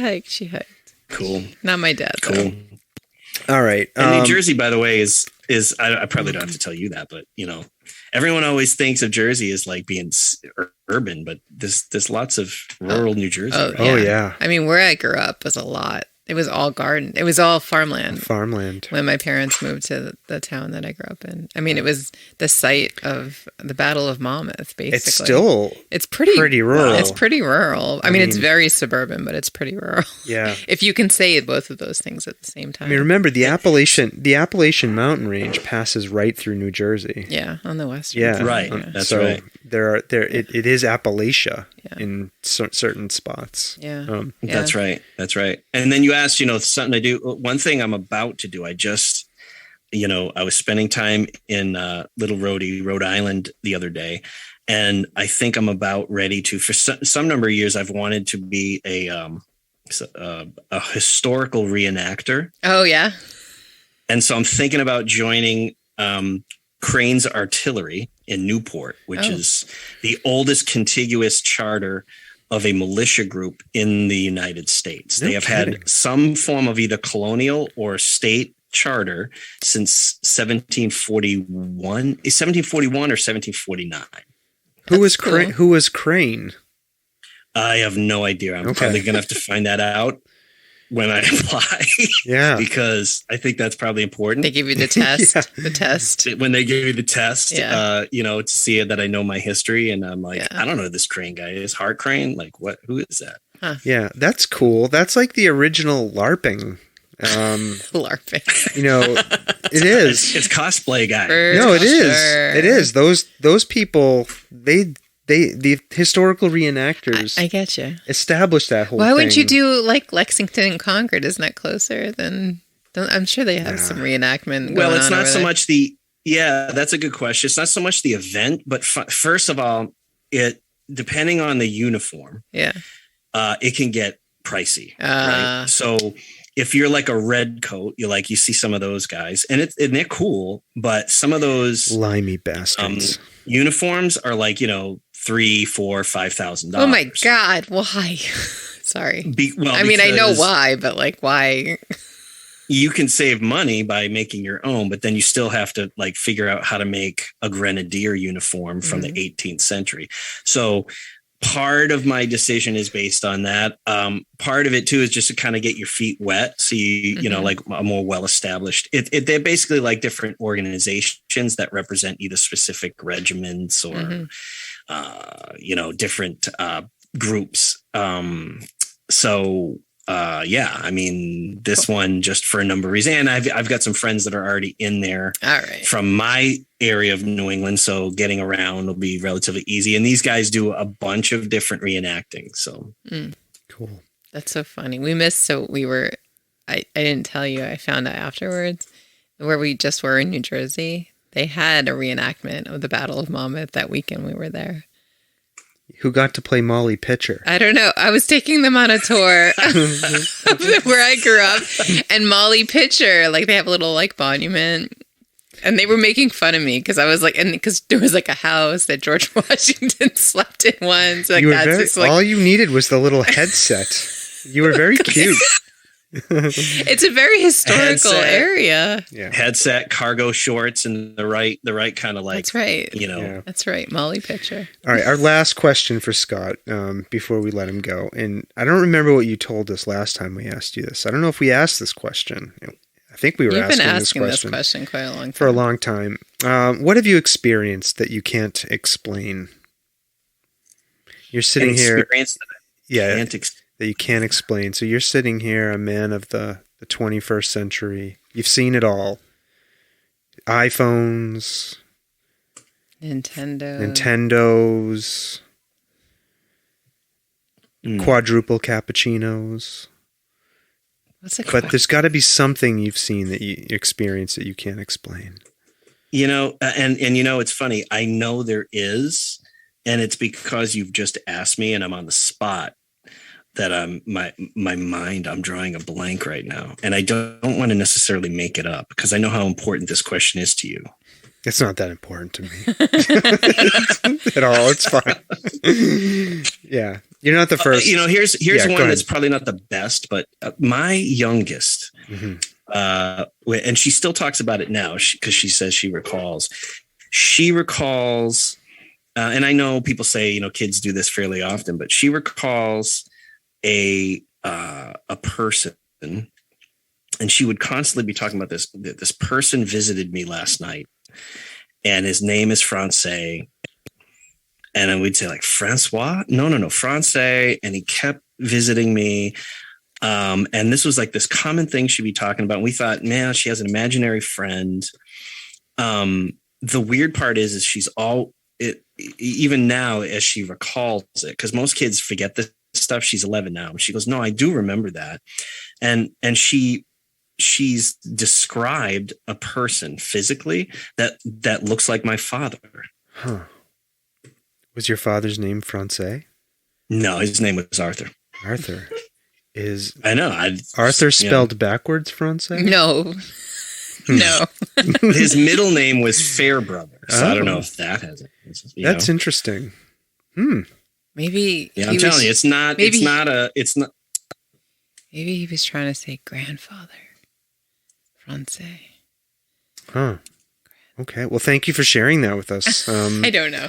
hiked. Cool. Not my dad. Cool. Though. All right. And New Jersey, by the way, is I probably don't have to tell you that, but everyone always thinks of Jersey as like being urban, but there's lots of rural New Jersey. Oh, right? Oh yeah. I mean, where I grew up was a lot. It was all garden. It was all farmland. When my parents moved to the town that I grew up in. I mean, it was the site of the Battle of Monmouth, basically. It's pretty rural. It's pretty rural. I mean, it's very suburban, but it's pretty rural. Yeah. If you can say both of those things at the same time. I mean, remember the Appalachian Mountain Range passes right through New Jersey. Yeah, on the western. Yeah, side. Right. That's right. It is Appalachia in certain spots. Yeah. That's right. That's right. And then you asked, something to do. One thing I'm about to do. I just, I was spending time in Little Rhodey, Rhode Island the other day, and I think I'm about ready to. For some number of years, I've wanted to be a historical reenactor. Oh yeah. And so I'm thinking about joining Crane's Artillery in Newport, which is the oldest contiguous charter of a militia group in the United States. They have had some form of either colonial or state charter since 1741 or 1749. Who was Crane? I have no idea. I'm probably going to have to find that out when I apply. Yeah. Because I think that's probably important. They give you the test. The test. When they give you the test, to see that I know my history. And I'm like, I don't know who this Crane guy is. Hart Crane? Like, what? Who is that? Huh. Yeah, that's cool. That's like the original LARPing. LARPing. It is. It's cosplay guy. It is. It is. Those people, the historical reenactors. I get you. Established that whole thing. Why wouldn't you do like Lexington and Concord? Isn't that closer than? I'm sure they have some reenactment. Well, it's not so there. much that's a good question. It's not so much the event, but first of all, depending on the uniform, it can get pricey. Right? So if you're like a red coat, you see some of those guys, and they're cool, but some of those limey bastards uniforms are like, $3,000, $4,000, $5,000. Oh my God. Why? Sorry. I mean, I know why, but like, why? You can save money by making your own, but then you still have to like figure out how to make a grenadier uniform from the 18th century. So part of my decision is based on that. Part of it too is just to kind of get your feet wet. So you know, like a more well-established, they're basically like different organizations that represent either specific regiments or, different groups. Yeah, I mean, this one just for a number of reasons. And I've got some friends that are already in there from my area of New England. So getting around will be relatively easy. And these guys do a bunch of different reenacting. So cool. That's so funny. I didn't tell you, I found out afterwards where we just were in New Jersey. They had a reenactment of the Battle of Monmouth that weekend we were there. Who got to play Molly Pitcher? I don't know. I was taking them on a tour where I grew up, and Molly Pitcher, like they have a little like monument, and they were making fun of me because I was like, and because there was like a house that George Washington slept in once. Like all you needed was the little headset. You were very cute. It's a very historical area. Yeah. Headset, cargo shorts, and the right kind of like. That's right. That's right. Molly Pitcher. All right. Our last question for Scott before we let him go. And I don't remember what you told us last time we asked you this. I don't know if we asked this question. I think we were You've been asking this question quite a long time. For a long time. What have you experienced that you can't explain? You're sitting here. That you can't explain. So you're sitting here, a man of the 21st century. You've seen it all. iPhones. Nintendos. Quadruple cappuccinos. But there's got to be something you've seen that you experienced that you can't explain. And it's funny. I know there is, and it's because you've just asked me and I'm on the spot. That my mind, I'm drawing a blank right now. And I don't want to necessarily make it up because I know how important this question is to you. It's not that important to me at all. It's fine. Yeah. You're not the first. Here's one that's probably not the best, but my youngest, and she still talks about it now because she says she recalls, and I know people say, kids do this fairly often, but she recalls a person, and she would constantly be talking about this person visited me last night, and his name is Francais, and we'd say like Francois, no Francais, and he kept visiting me, and this was like this common thing she'd be talking about, and we thought, man, she has an imaginary friend. The weird part is she's even now as she recalls it, because most kids forget this stuff. She's 11 now. She goes, no, I do remember that. And she's described a person physically that looks like my father. Huh. Was your father's name Francais? No, his name was Arthur. Arthur is. I know. Arthur spelled backwards Francais? No. No. His middle name was Fairbrother. So I don't know if that has it. That's interesting. Maybe. Yeah, I'm telling you, it's not. Maybe he was trying to say grandfather. Francais. Huh. Okay. Well, thank you for sharing that with us. I don't know.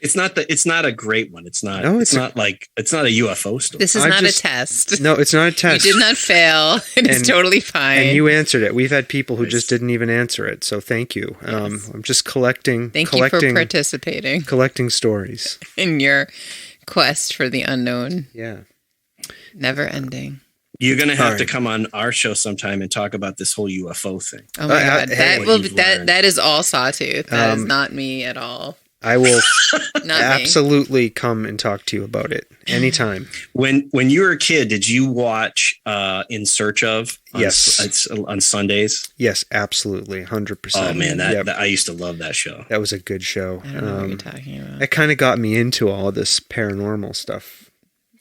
It's not a great one. It's not. No, it's not a UFO story. This is not a test. No, it's not a test. You did not fail. It's totally fine. And you answered it. We've had people who just didn't even answer it. So thank you. Yes. I'm just collecting. Thank you for participating. Collecting stories in your quest for the unknown. Yeah. Never ending. You're going to have to come on our show sometime and talk about this whole UFO thing. Oh my God. That is all Sawtooth. That is not me at all. I will absolutely come and talk to you about it anytime. When you were a kid, did you watch In Search of? Yes. On Sundays? Yes, absolutely. 100%. Oh, man. I used to love that show. That was a good show. I don't know what you're talking about. It kind of got me into all this paranormal stuff.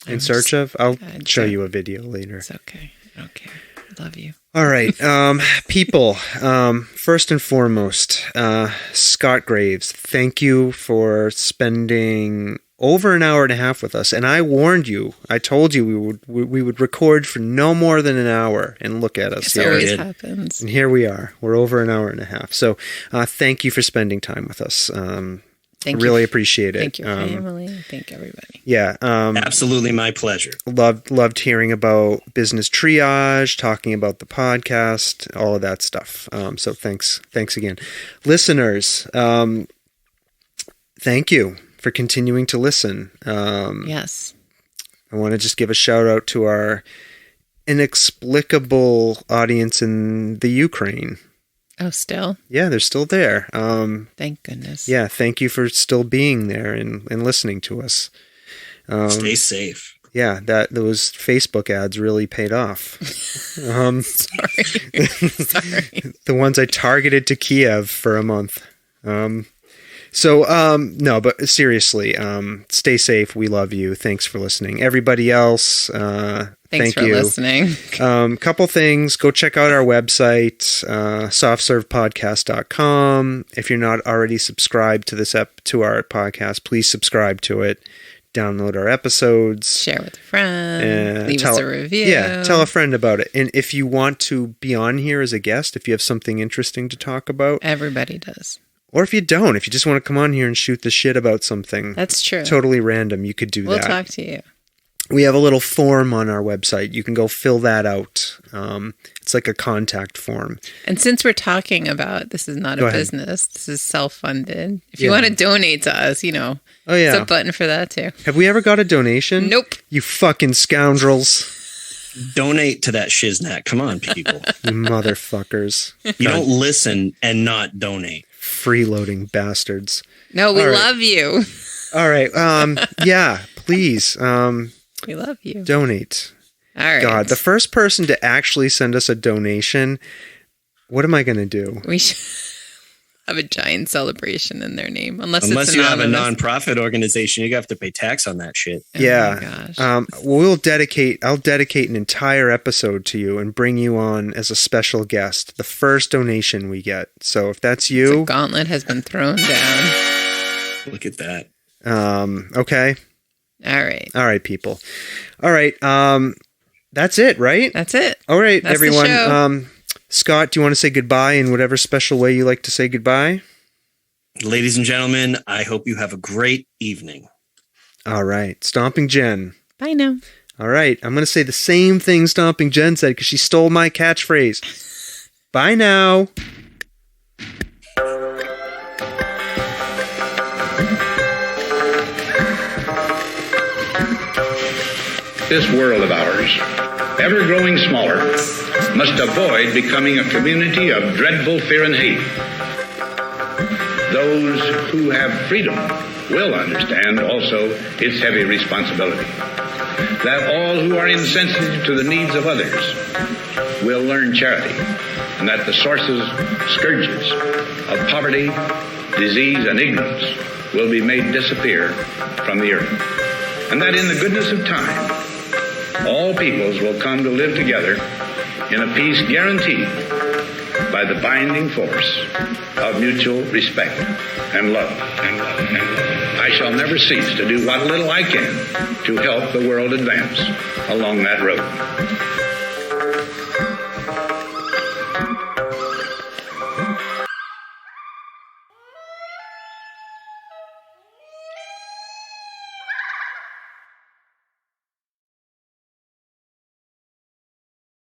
In Search of? I'll show you a video later. It's okay. I don't care. I love you. All right. People, first and foremost, Scott Graves, thank you for spending over an hour and a half with us. And I warned you. I told you we would record for no more than an hour, and look at us. It always happens. And here we are. We're over an hour and a half. So thank you for spending time with us. Really appreciate it. Thank your family. Thank everybody. Yeah. Absolutely my pleasure. Loved hearing about Business Triage, talking about the podcast, all of that stuff. So thanks again. Listeners, thank you for continuing to listen. Yes. I want to just give a shout out to our inexplicable audience in the Ukraine. Oh, still? Yeah, they're still there. Thank goodness. Yeah, thank you for still being there and listening to us. Stay safe. Yeah, those Facebook ads really paid off. Sorry. The ones I targeted to Kiev for a month. No, but seriously, stay safe. We love you. Thanks for listening. Everybody else, Thanks for listening. Couple things. Go check out our website, softservepodcast.com. If you're not already subscribed to our podcast, please subscribe to it. Download our episodes. Share with a friend. Leave us a review. Yeah, tell a friend about it. And if you want to be on here as a guest, if you have something interesting to talk about. Everybody does. Or if you don't, if you just want to come on here and shoot the shit about something. That's true. Totally random, you could do that. We'll talk to you. We have a little form on our website. You can go fill that out. It's like a contact form. And since we're talking about, this is not a business, this is self-funded. If you want to donate to us, there's a button for that too. Have we ever got a donation? Nope. You fucking scoundrels. Donate to that shiznat. Come on, people. You motherfuckers. You don't listen and not donate. Freeloading bastards. No, we love you. All right. Yeah, please. We love you. Donate. All right. God, the first person to actually send us a donation, what am I going to do? We should have a giant celebration in their name. Unless you have a nonprofit organization, you have to pay tax on that shit. Yeah. Oh my gosh. I'll dedicate an entire episode to you and bring you on as a special guest. The first donation we get. So if that's you. The gauntlet has been thrown down. Look at that. Okay. All right, people. All right. That's it, right? That's it. All right, That's everyone. the show. Scott, do you want to say goodbye in whatever special way you like to say goodbye? Ladies and gentlemen, I hope you have a great evening. All right. Stomping Jen. Bye now. All right. I'm going to say the same thing Stomping Jen said because she stole my catchphrase. Bye now. This world of ours, ever growing smaller, must avoid becoming a community of dreadful fear and hate. Those who have freedom will understand also its heavy responsibility. That all who are insensitive to the needs of others will learn charity, and that the sources, scourges of poverty, disease, and ignorance will be made disappear from the earth. And that in the goodness of time, all peoples will come to live together in a peace guaranteed by the binding force of mutual respect and love. I shall never cease to do what little I can to help the world advance along that road.